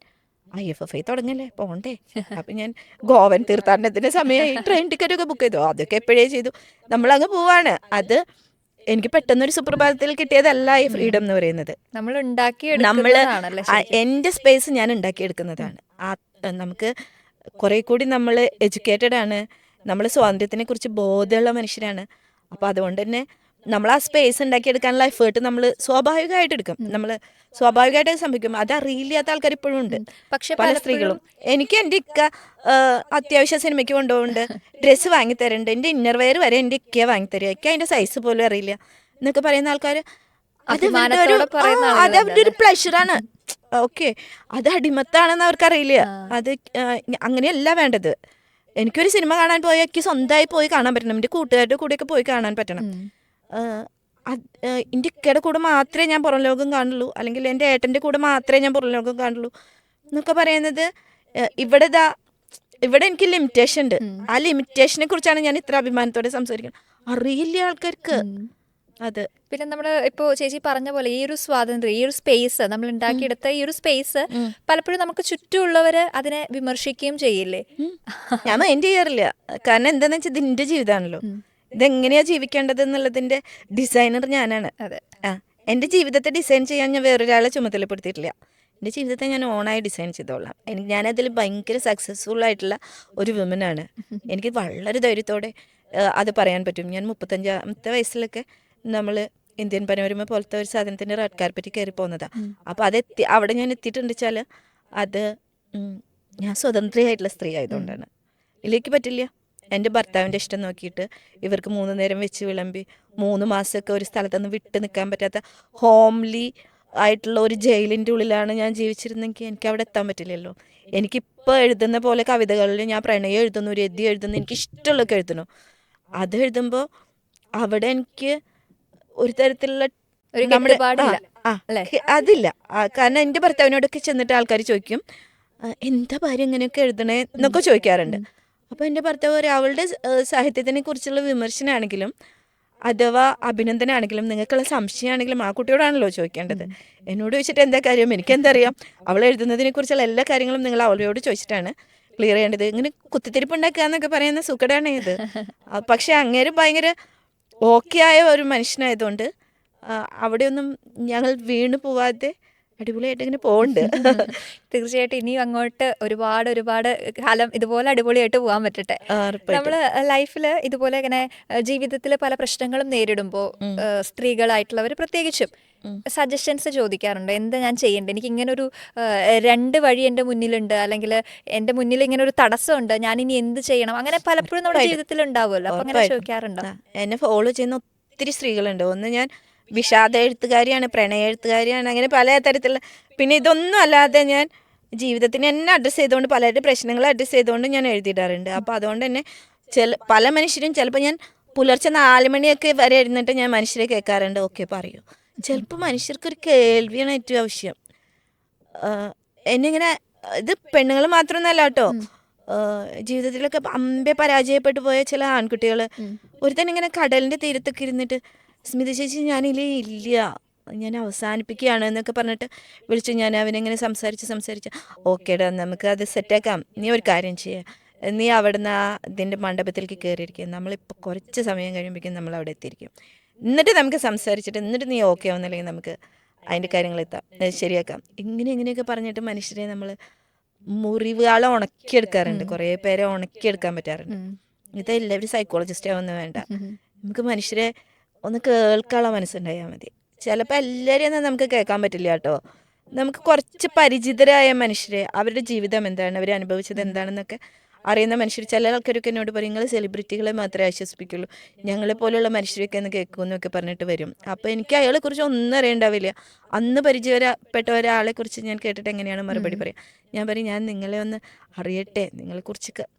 IFFI തുടങ്ങല്ലേ, പോണ്ടേ? അപ്പം ഞാൻ ഗോവൻ തീർത്ഥാടനത്തിൻ്റെ സമയമായി ട്രെയിൻ ടിക്കറ്റൊക്കെ ബുക്ക് ചെയ്തു. അതൊക്കെ എപ്പോഴേ ചെയ്തു. നമ്മളങ്ങ് പോവാണ്. അത് എനിക്ക് പെട്ടെന്നൊരു സുപ്രഭാതത്തിൽ കിട്ടിയതല്ല ഈ ഫ്രീഡം എന്ന് പറയുന്നത്. എൻ്റെ സ്പേസ് ഞാൻ ഉണ്ടാക്കിയെടുക്കുന്നതാണ്. നമുക്ക് കുറെ കൂടി നമ്മൾ എഡ്യൂക്കേറ്റഡ് ആണ്, നമ്മൾ സ്വാതന്ത്ര്യത്തിനെ കുറിച്ച് ബോധമുള്ള മനുഷ്യരാണ്. അപ്പോൾ അതുകൊണ്ട് തന്നെ നമ്മൾ ആ സ്പേസ് ഉണ്ടാക്കിയെടുക്കാനുള്ള എഫേർട്ട് നമ്മൾ സ്വാഭാവികമായിട്ട് എടുക്കും. നമ്മൾ സ്വാഭാവികമായിട്ട് സംഭവിക്കും. അത് അറിയില്ലാത്ത ആൾക്കാർ ഇപ്പോഴും ഉണ്ട്, പക്ഷെ പല സ്ത്രീകളും. എനിക്ക് എൻ്റെ ഇക്ക അത്യാവശ്യം സിനിമയ്ക്ക് കൊണ്ടുപോകുന്നുണ്ട്, ഡ്രസ്സ് വാങ്ങിത്തരുന്നുണ്ട്, എൻ്റെ ഇന്നർ വെയർ വരെ എൻ്റെ ഇക്കയെ വാങ്ങിത്തരിക, ഇക്ക അതിൻ്റെ സൈസ് പോലും അറിയില്ല എന്നൊക്കെ പറയുന്ന ആൾക്കാർ, അഭിമാനത്തോടെ പറയുന്ന അത് അവരുടെ ഒരു പ്ലഷറാണ്. ഓക്കെ, അത് അടിമത്താണെന്ന് അവർക്കറിയില്ല. അത് അങ്ങനെയല്ല വേണ്ടത്. എനിക്കൊരു സിനിമ കാണാൻ പോയാൽ എനിക്ക് സ്വന്തമായി പോയി കാണാൻ പറ്റണം, എൻ്റെ കൂട്ടുകാരുടെ കൂടെയൊക്കെ പോയി കാണാൻ പറ്റണം. എൻ്റെ ഇക്കയുടെ കൂടെ മാത്രമേ ഞാൻ പുറം ലോകം കാണുള്ളൂ, അല്ലെങ്കിൽ എൻ്റെ ഏട്ടൻ്റെ കൂടെ മാത്രമേ ഞാൻ പുറം ലോകം കാണുള്ളൂ എന്നൊക്കെ പറയുന്നത് ഇവിടെ എനിക്ക് ലിമിറ്റേഷൻ ഉണ്ട്. ആ ലിമിറ്റേഷനെ കുറിച്ചാണ് ഞാൻ ഇത്ര അഭിമാനത്തോടെ സംസാരിക്കുന്നത്. അറിയില്ല ആൾക്കാർക്ക് അത്. പിന്നെ നമ്മൾ ഇപ്പോൾ ചേച്ചി പറഞ്ഞ പോലെ ഈ ഒരു സ്വാതന്ത്ര്യം, ഈ ഒരു സ്പേസ് നമ്മൾ ഉണ്ടാക്കിയെടുത്ത ഈ ഒരു സ്പേസ് പലപ്പോഴും നമുക്ക് ചുറ്റുമുള്ളവർ അതിനെ വിമർശിക്കുകയും ചെയ്യില്ലേ? ഞാൻ മൈൻഡ് ചെയ്യാറില്ല. കാരണം എന്താണെന്ന് വെച്ചാൽ ഇതിൻ്റെ ജീവിതമാണല്ലോ, ഇതെങ്ങനെയാ ജീവിക്കേണ്ടത് എന്നുള്ളതിൻ്റെ ഡിസൈനർ ഞാനാണ്. എൻ്റെ ജീവിതത്തെ ഡിസൈൻ ചെയ്യാൻ ഞാൻ വേറൊരാളെ ചുമതലപ്പെടുത്തിയിട്ടില്ല. എൻ്റെ ജീവിതത്തെ ഞാൻ ഓണായി ഡിസൈൻ ചെയ്തോളാം. ഞാനതിൽ ഭയങ്കര സക്സസ്ഫുൾ ആയിട്ടുള്ള ഒരു വിമനാണ്. എനിക്ക് വളരെ ധൈര്യത്തോടെ അത് പറയാൻ പറ്റും. ഞാൻ 35-ാമത്തെ വയസ്സിലൊക്കെ നമ്മൾ ഇന്ത്യൻ പനോരമ പോലത്തെ ഒരു സാധനത്തിൻ്റെ റെഡ് കാർപ്പറ്റിൽ കയറി പോകുന്നതാണ്. അപ്പോൾ അവിടെ ഞാൻ എത്തിയിട്ടുണ്ട് വെച്ചാൽ അത് ഞാൻ സ്വതന്ത്രയായിട്ടുള്ള സ്ത്രീ ആയതുകൊണ്ടാണ്. ഇതിലേക്ക് പറ്റില്ല. എൻ്റെ ഭർത്താവിൻ്റെ ഇഷ്ടം നോക്കിയിട്ട് ഇവർക്ക് 3 നേരം വെച്ച് വിളമ്പി 3 മാസമൊക്കെ ഒരു സ്ഥലത്തുനിന്ന് വിട്ട് നിൽക്കാൻ പറ്റാത്ത ഹോംലി ആയിട്ടുള്ള ഒരു ജയിലിൻ്റെ ഉള്ളിലാണ് ഞാൻ ജീവിച്ചിരുന്നെങ്കിൽ എനിക്ക് അവിടെ എത്താൻ പറ്റില്ലല്ലോ. എനിക്കിപ്പോൾ എഴുതുന്ന പോലെ കവിതകളിൽ ഞാൻ പ്രണയം എഴുതുന്നു, രതി എഴുതുന്നു, എനിക്ക് ഇഷ്ടമുള്ളതൊക്കെ എഴുതുന്നു. അത് എഴുതുമ്പോൾ അവിടെ എനിക്ക് ഒരു തരത്തിലുള്ള അതില്ല. കാരണം എൻ്റെ ഭർത്താവിനോടൊക്കെ ചെന്നിട്ട് ആൾക്കാർ ചോദിക്കും, എന്താ ഭാര്യ ഇങ്ങനെയൊക്കെ എഴുതണേ എന്നൊക്കെ ചോദിക്കാറുണ്ട്. അപ്പോൾ എൻ്റെ ഭർത്താവ് ഒരാളുടെ സാഹിത്യത്തിനെ കുറിച്ചുള്ള വിമർശനമാണെങ്കിലും അഥവാ അഭിനന്ദനാണെങ്കിലും നിങ്ങൾക്കുള്ള സംശയമാണെങ്കിലും ആ കുട്ടിയോടാണല്ലോ ചോദിക്കേണ്ടത്. എന്നോട് ചോദിച്ചിട്ട് എന്താ കാര്യം, എനിക്കെന്തറിയാം? അവൾ എഴുതുന്നതിനെ കുറിച്ചുള്ള എല്ലാ കാര്യങ്ങളും നിങ്ങൾ അവളോട് ചോദിച്ചിട്ടാണ് ക്ലിയർ ചെയ്യേണ്ടത്. ഇങ്ങനെ കുത്തിത്തിരിപ്പുണ്ടാക്കുക എന്നൊക്കെ പറയുന്ന സുഖടാണ് ഇത്. പക്ഷെ അങ്ങേര് ഭയങ്കര ഓക്കെ ആയ ഒരു മനുഷ്യനായതുകൊണ്ട് അവിടെയൊന്നും ഞങ്ങൾ വീണു പോവാതെ അടിപൊളിയായിട്ട് ഇങ്ങനെ പോകുന്നുണ്ട്. തീർച്ചയായിട്ടും ഇനിയും അങ്ങോട്ട് ഒരുപാട് കാലം ഇതുപോലെ അടിപൊളിയായിട്ട് പോകാൻ പറ്റട്ടെ. നമ്മൾ ലൈഫിൽ ഇതുപോലെ ഇങ്ങനെ ജീവിതത്തിൽ പല പ്രശ്നങ്ങളും നേരിടുമ്പോൾ സ്ത്രീകളായിട്ടുള്ളവർ പ്രത്യേകിച്ചും സജഷൻസ് ചോദിക്കാറുണ്ട്. എന്താ ഞാൻ ചെയ്യേണ്ടത്, എനിക്ക് ഇങ്ങനെ ഒരു 2 വഴി എൻ്റെ മുന്നിലുണ്ട്, അല്ലെങ്കിൽ എൻ്റെ മുന്നിൽ ഇങ്ങനെ ഒരു തടസ്സമുണ്ട്, ഞാൻ ഇനി എന്ത് ചെയ്യണം, അങ്ങനെ പലപ്പോഴും നമ്മുടെ ജീവിതത്തിൽ ഉണ്ടാവുമല്ലോ. അപ്പൊ അങ്ങനെ ചോദിക്കാറുണ്ടോ? എന്നെ ഫോളോ ചെയ്യുന്ന ഒത്തിരി സ്ത്രീകളുണ്ട്. ഒന്ന് ഞാൻ വിഷാദ എഴുത്തുകാരിയാണ്, പ്രണയ എഴുത്തുകാരിയാണ്, അങ്ങനെ പല തരത്തിലുള്ള. പിന്നെ ഇതൊന്നും അല്ലാതെ ഞാൻ ജീവിതത്തിന് എന്നെ അഡ്രസ്സ് ചെയ്തുകൊണ്ട് പലരുടെ പ്രശ്നങ്ങളെ അഡ്രസ്സ് ചെയ്തുകൊണ്ട് ഞാൻ എഴുതിയിടാറുണ്ട്. അപ്പോൾ അതുകൊണ്ട് തന്നെ പല മനുഷ്യരും ചിലപ്പോൾ ഞാൻ പുലർച്ചെ 4 മണിയൊക്കെ വരെ ഇരുന്നിട്ട് ഞാൻ മനുഷ്യരെ കേൾക്കാറുണ്ട്. ഓക്കെ പറയൂ. ചിലപ്പോൾ മനുഷ്യർക്കൊരു കേൾവിയാണ് ഏറ്റവും ആവശ്യം. എന്നിങ്ങനെ ഇത് പെണ്ണുങ്ങൾ മാത്രമൊന്നുമല്ല കേട്ടോ, ജീവിതത്തിലൊക്കെ അമ്പെ പരാജയപ്പെട്ടു പോയ ചില ആൺകുട്ടികൾ ഒരുത്തൻ ഇങ്ങനെ കടലിൻ്റെ തീരത്തൊക്കെ ഇരുന്നിട്ട് സ്മിത ചേച്ചി ഞാനില്ലേ ഇല്ല, ഞാൻ അവസാനിപ്പിക്കുകയാണ് എന്നൊക്കെ പറഞ്ഞിട്ട് വിളിച്ചു. ഞാൻ അവനെങ്ങനെ സംസാരിച്ച് ഓക്കേടാ നമുക്ക് അത് സെറ്റാക്കാം, നീ ഒരു കാര്യം ചെയ്യുക, നീ അവിടുന്ന് ഇതിൻ്റെ മണ്ഡപത്തിലേക്ക് കയറിയിരിക്കുക, നമ്മളിപ്പോൾ കുറച്ച് സമയം കഴിയുമ്പോഴേക്കും നമ്മൾ അവിടെ എത്തിയിരിക്കും, എന്നിട്ട് നമുക്ക് സംസാരിച്ചിട്ട് എന്നിട്ട് നീ ഓക്കെ ആവുന്നില്ലെങ്കിൽ നമുക്ക് അതിൻ്റെ കാര്യങ്ങൾ ശരിയാക്കാം. ഇങ്ങനെയൊക്കെ പറഞ്ഞിട്ട് മനുഷ്യരെ നമ്മൾ മുറിവുകളെ ഉണക്കിയെടുക്കാറുണ്ട്. കുറേ പേരെ ഉണക്കിയെടുക്കാൻ പറ്റാറുണ്ട്. ഇതെല്ലാവരും സൈക്കോളജിസ്റ്റ് ആവുന്ന വേണ്ട, നമുക്ക് മനുഷ്യരെ ഒന്ന് കേൾക്കാനുള്ള മനസ്സുണ്ടായാൽ മതി. ചിലപ്പോൾ എല്ലാവരെയും ഒന്നും നമുക്ക് കേൾക്കാൻ പറ്റില്ല കേട്ടോ. നമുക്ക് കുറച്ച് പരിചിതരായ മനുഷ്യരെ, അവരുടെ ജീവിതം എന്താണ്, അവർ അനുഭവിച്ചത് എന്താണെന്നൊക്കെ അറിയുന്ന മനുഷ്യർ, ചില ആൾക്കാരൊക്കെ എന്നോട് പറയും നിങ്ങൾ സെലിബ്രിറ്റികളെ മാത്രമേ ആശ്വസിപ്പിക്കുള്ളൂ, ഞങ്ങളെ പോലെയുള്ള മനുഷ്യരൊക്കെ ഒന്ന് കേൾക്കുമെന്നൊക്കെ പറഞ്ഞിട്ട് വരും. അപ്പോൾ എനിക്ക് അയാളെക്കുറിച്ച് ഒന്നും അറിയണ്ടാവില്ല. അന്ന് പരിചയപ്പെട്ട ഒരാളെക്കുറിച്ച് ഞാൻ കേട്ടിട്ട് എങ്ങനെയാണ് മറുപടി പറയാം? ഞാൻ പറയും ഞാൻ നിങ്ങളെ ഒന്ന് അറിയട്ടെ, നിങ്ങളെക്കുറിച്ച്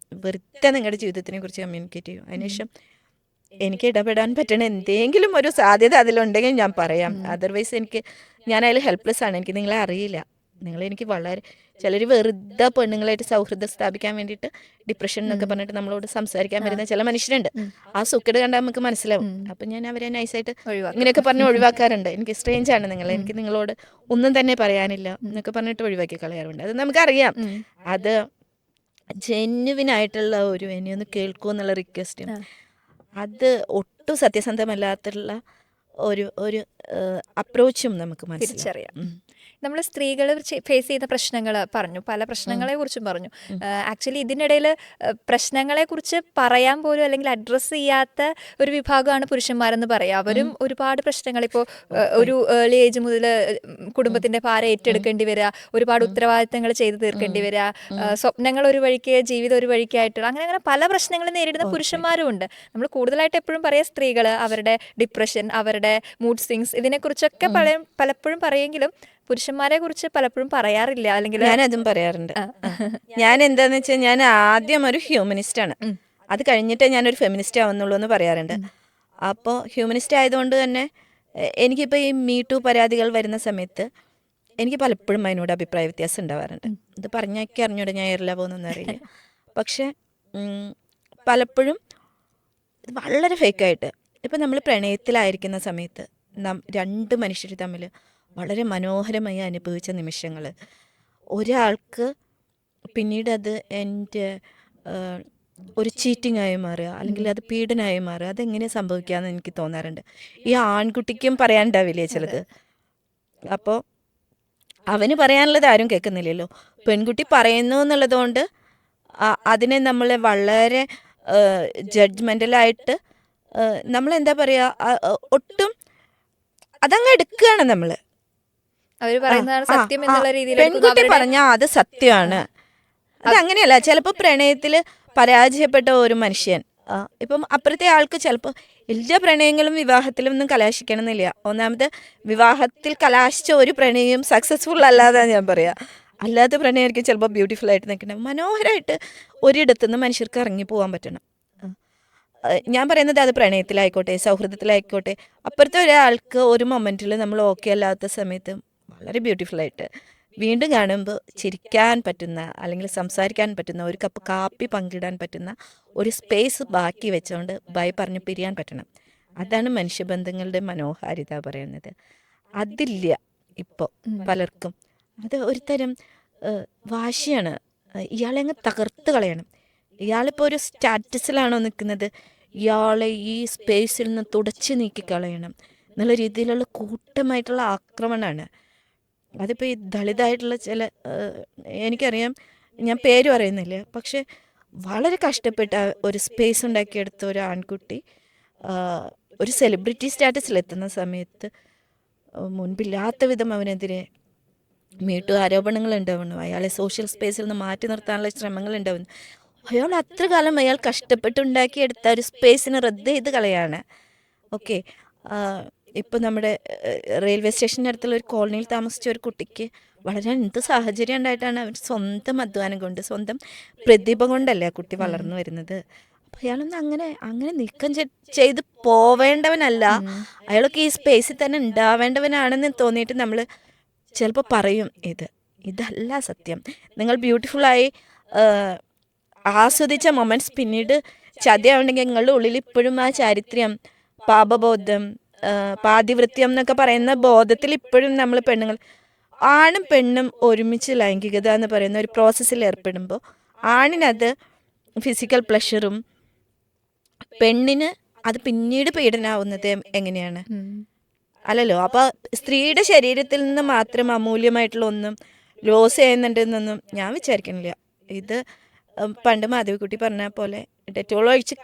വെറുതെ നിങ്ങളുടെ ജീവിതത്തിനെ കുറിച്ച് കമ്മ്യൂണിക്കേറ്റ് ചെയ്യും. അതിനുശേഷം എനിക്ക് ഇടപെടാൻ പറ്റണ എന്തെങ്കിലും ഒരു സാധ്യത അതിലുണ്ടെങ്കിൽ ഞാൻ പറയാം. അതർവൈസ് ഞാൻ അതിൽ ഹെൽപ്ലെസ് ആണ്. എനിക്ക് നിങ്ങളെ അറിയില്ല. നിങ്ങളെനിക്ക് വളരെ ചിലർ വെറുതെ പെണ്ണുങ്ങളായിട്ട് സൗഹൃദം സ്ഥാപിക്കാൻ വേണ്ടിയിട്ട് ഡിപ്രഷൻ എന്നൊക്കെ പറഞ്ഞിട്ട് നമ്മളോട് സംസാരിക്കാൻ വരുന്ന ചില മനുഷ്യരുണ്ട്. ആ സുഖേട് കണ്ടാൽ നമുക്ക് മനസ്സിലാവും. അപ്പം ഞാൻ അവരെ നൈസായിട്ട് ഇങ്ങനെയൊക്കെ പറഞ്ഞ് ഒഴിവാക്കാറുണ്ട്. എനിക്ക് സ്ട്രേഞ്ച് ആണ് നിങ്ങൾ, എനിക്ക് നിങ്ങളോട് ഒന്നും തന്നെ പറയാനില്ല എന്നൊക്കെ പറഞ്ഞിട്ട് ഒഴിവാക്കി കളയാറുണ്ട്. അത് നമുക്കറിയാം. അത് ജെന്യുവിനായിട്ടുള്ള ഒരു എന്നെ ഒന്ന് കേൾക്കൂ എന്നുള്ള റിക്വസ്റ്റ്, അത് ഒട്ടും സത്യസന്ധമല്ലാത്തുള്ള ഒരു ഒരു അപ്രോച്ചും നമുക്ക് മനസ്സിലാവും. തിരിച്ചറിയാം. നമ്മൾ സ്ത്രീകൾ ഫേസ് ചെയ്യുന്ന പ്രശ്നങ്ങൾ പറഞ്ഞു, പല പ്രശ്നങ്ങളെ കുറിച്ചും പറഞ്ഞു. ആക്ച്വലി ഇതിനിടയിൽ പ്രശ്നങ്ങളെ കുറിച്ച് പറയാൻ പോലും അല്ലെങ്കിൽ അഡ്രസ്സ് ചെയ്യാത്ത ഒരു വിഭാഗമാണ് പുരുഷന്മാരെന്ന് പറയാം. അവരും ഒരുപാട് പ്രശ്നങ്ങൾ ഇപ്പോൾ ഒരു ഏർലി ഏജ് മുതൽ കുടുംബത്തിന്റെ ഭാരം ഏറ്റെടുക്കേണ്ടി വരിക, ഒരുപാട് ഉത്തരവാദിത്തങ്ങൾ ചെയ്തു തീർക്കേണ്ടി വരിക, സ്വപ്നങ്ങൾ ഒരു വഴിക്ക്, ജീവിതം ഒരു വഴിക്കായിട്ട്, അങ്ങനെ അങ്ങനെ പല പ്രശ്നങ്ങൾ നേരിടുന്ന പുരുഷന്മാരും ഉണ്ട്. നമ്മൾ കൂടുതലായിട്ട് എപ്പോഴും പറയാം സ്ത്രീകൾ അവരുടെ ഡിപ്രഷൻ, അവരുടെ മൂഡ് സ്വിങ്സ്, ഇതിനെക്കുറിച്ചൊക്കെ പലപ്പോഴും പറയെങ്കിലും പുരുഷന്മാരെ കുറിച്ച് പലപ്പോഴും പറയാറില്ല. അല്ലെങ്കിൽ ഞാനതും പറയാറുണ്ട്. ഞാൻ എന്താന്ന് വെച്ചാൽ ഞാൻ ആദ്യം ഒരു ഹ്യൂമനിസ്റ്റ് ആണ്, അത് കഴിഞ്ഞിട്ടേ ഞാനൊരു ഫെമിനിസ്റ്റ് ആവുന്നുള്ളൂ എന്ന് പറയാറുണ്ട്. അപ്പോൾ ഹ്യൂമനിസ്റ്റ് ആയതുകൊണ്ട് തന്നെ എനിക്കിപ്പോൾ ഈ മീ ടു പരാതികൾ വരുന്ന സമയത്ത് എനിക്ക് പലപ്പോഴും അതിനോട് അഭിപ്രായ വ്യത്യാസം ഉണ്ടാവാറുണ്ട്. ഇത് പറഞ്ഞൊക്കെ അറിഞ്ഞൂടെ, ഞാൻ എറില്ല പോകുന്നൊന്നും അറിയില്ല. പക്ഷെ പലപ്പോഴും ഇത് വളരെ ഫേക്കായിട്ട്, ഇപ്പം നമ്മൾ പ്രണയത്തിലായിരിക്കുന്ന സമയത്ത് രണ്ട് മനുഷ്യർ തമ്മിൽ വളരെ മനോഹരമായി അനുഭവിച്ച നിമിഷങ്ങൾ ഒരാൾക്ക് പിന്നീട് അത് എൻ്റെ ഒരു ചീറ്റിംഗ് ആയി മാറുക, അല്ലെങ്കിൽ അത് പീഡനമായി മാറുക, അതെങ്ങനെ സംഭവിക്കാമെന്ന് എനിക്ക് തോന്നാറുണ്ട്. ഈ ആൺകുട്ടിക്കും പറയാനുണ്ടാവില്ലേ ചിലത്. അപ്പോൾ അവന് പറയാനുള്ളത് ആരും കേൾക്കുന്നില്ലല്ലോ. പെൺകുട്ടി പറയുന്നു എന്നുള്ളതുകൊണ്ട് അതിനെ നമ്മൾ വളരെ ജഡ്ജ്മെൻ്റലായിട്ട് നമ്മളെന്താ പറയുക, ഒട്ടും അതങ്ങ് എടുക്കുകയാണ് നമ്മൾ. അവര് പറയുന്നതാണ് സത്യം എന്നുള്ള രീതിയിൽ പെൺകുട്ടി പറഞ്ഞാൽ അത് സത്യമാണ്. അതങ്ങനെയല്ല. ചിലപ്പോൾ പ്രണയത്തിൽ പരാജയപ്പെട്ട ഒരു മനുഷ്യൻ, ഇപ്പം അപ്പുറത്തെ ആൾക്ക് ചിലപ്പോൾ എല്ലാ പ്രണയങ്ങളും വിവാഹത്തിലും ഒന്നും കലാശിക്കണമെന്നില്ല. ഒന്നാമത് വിവാഹത്തിൽ കലാശിച്ച ഒരു പ്രണയം സക്സസ്ഫുൾ അല്ലാതാണ് ഞാൻ പറയാ. അല്ലാത്ത പ്രണയമായിരിക്കും ചിലപ്പോൾ ബ്യൂട്ടിഫുൾ ആയിട്ട് നിൽക്കണം, മനോഹരമായിട്ട് ഒരിടത്തുനിന്ന് മനുഷ്യർക്ക് ഇറങ്ങി പോകാൻ പറ്റണം. ഞാൻ പറയുന്നത് അത് പ്രണയത്തിലായിക്കോട്ടെ, സൗഹൃദത്തിലായിക്കോട്ടെ, അപ്പുറത്തെ ഒരാൾക്ക് ഒരു മൊമെൻറ്റിൽ നമ്മൾ ഓക്കെ അല്ലാത്ത സമയത്ത് വളരെ ബ്യൂട്ടിഫുള്ളായിട്ട് വീണ്ടും കാണുമ്പോൾ ചിരിക്കാൻ പറ്റുന്ന, അല്ലെങ്കിൽ സംസാരിക്കാൻ പറ്റുന്ന, ഒരു കപ്പ് കാപ്പി പങ്കിടാൻ പറ്റുന്ന ഒരു സ്പേസ് ബാക്കി വെച്ചുകൊണ്ട് ബൈ പറഞ്ഞ് പിരിയാൻ പറ്റണം. അതാണ് മനുഷ്യബന്ധങ്ങളുടെ മനോഹാരിത പറയുന്നത്. അതില്ല ഇപ്പോൾ പലർക്കും. അത് ഒരു തരം വാശിയാണ്. ഇയാളെ അങ്ങ് തകർത്ത് കളയണം. ഇയാളിപ്പോൾ ഒരു സ്റ്റാറ്റസിലാണോ നിൽക്കുന്നത്, ഇയാളെ ഈ സ്പേസിൽ നിന്ന് തുടച്ച് നീക്കി കളയണം എന്നുള്ള രീതിയിലുള്ള കൂട്ടമായിട്ടുള്ള ആക്രമണമാണ്. അതിപ്പോൾ ഈ ദളിതായിട്ടുള്ള ചില, എനിക്കറിയാം, ഞാൻ പേര് പറയുന്നില്ല, പക്ഷെ വളരെ കഷ്ടപ്പെട്ട ഒരു സ്പേസ് ഉണ്ടാക്കിയെടുത്ത ഒരു ആൺകുട്ടി ഒരു സെലിബ്രിറ്റി സ്റ്റാറ്റസിലെത്തുന്ന സമയത്ത് മുൻപില്ലാത്ത വിധം അവനെതിരെ മീ ടു ആരോപണങ്ങൾ ഉണ്ടാവുന്നു. അയാളെ സോഷ്യൽ സ്പേസിൽ നിന്ന് മാറ്റി നിർത്താനുള്ള ശ്രമങ്ങൾ ഉണ്ടാവുന്നു. അയാൾ അത്ര കാലം അയാൾ കഷ്ടപ്പെട്ടുണ്ടാക്കിയെടുത്ത ഒരു സ്പേസിനെ റദ്ദ് ചെയ്ത് കളയാണ്. ഓക്കെ, ഇപ്പോൾ നമ്മുടെ റെയിൽവേ സ്റ്റേഷൻ്റെ അടുത്തുള്ള ഒരു കോളനിയിൽ താമസിച്ച ഒരു കുട്ടിക്ക് വളരെ എന്ത് സാഹചര്യം ഉണ്ടായിട്ടാണ് അവർ സ്വന്തം അധ്വാനം കൊണ്ട്, സ്വന്തം പ്രതിഭ കൊണ്ടല്ലേ ആ കുട്ടി വളർന്നു വരുന്നത്. അപ്പോൾ അയാളൊന്നും അങ്ങനെ നീക്കം ചെയ്ത് പോവേണ്ടവനല്ല, അയാളൊക്കെ ഈ സ്പേസിൽ തന്നെ ഉണ്ടാവേണ്ടവനാണെന്ന് തോന്നിയിട്ട് നമ്മൾ ചിലപ്പോൾ പറയും ഇതല്ല സത്യം. നിങ്ങൾ ബ്യൂട്ടിഫുള്ളായി ആസ്വദിച്ച മൊമെൻറ്റ്സ് പിന്നീട് ചതിയാവുണ്ടെങ്കിൽ നിങ്ങളുടെ ഉള്ളിൽ ഇപ്പോഴും ആ ചാരിത്രം, പാപബോധം, പാതിവൃത്യം എന്നൊക്കെ പറയുന്ന ബോധത്തിൽ ഇപ്പോഴും നമ്മൾ പെണ്ണുങ്ങൾ, ആണും പെണ്ണും ഒരുമിച്ച് ലൈംഗികത എന്ന് പറയുന്ന ഒരു പ്രോസസ്സിൽ ഏർപ്പെടുമ്പോൾ ആണിനത് ഫിസിക്കൽ പ്ലഷറും പെണ്ണിന് അത് പിന്നീട് പീഡനാവുന്നത് എങ്ങനെയാണ്? അല്ലല്ലോ. അപ്പോൾ സ്ത്രീയുടെ ശരീരത്തിൽ നിന്ന് മാത്രം അമൂല്യമായിട്ടുള്ള ഒന്നും ലോസ് ചെയ്യുന്നുണ്ടെന്നൊന്നും ഞാൻ വിചാരിക്കണില്ല. ഇത് പണ്ട് മാധവിക്കുട്ടി പറഞ്ഞ പോലെ ഡെറ്റോൾ ഒഴിച്ച്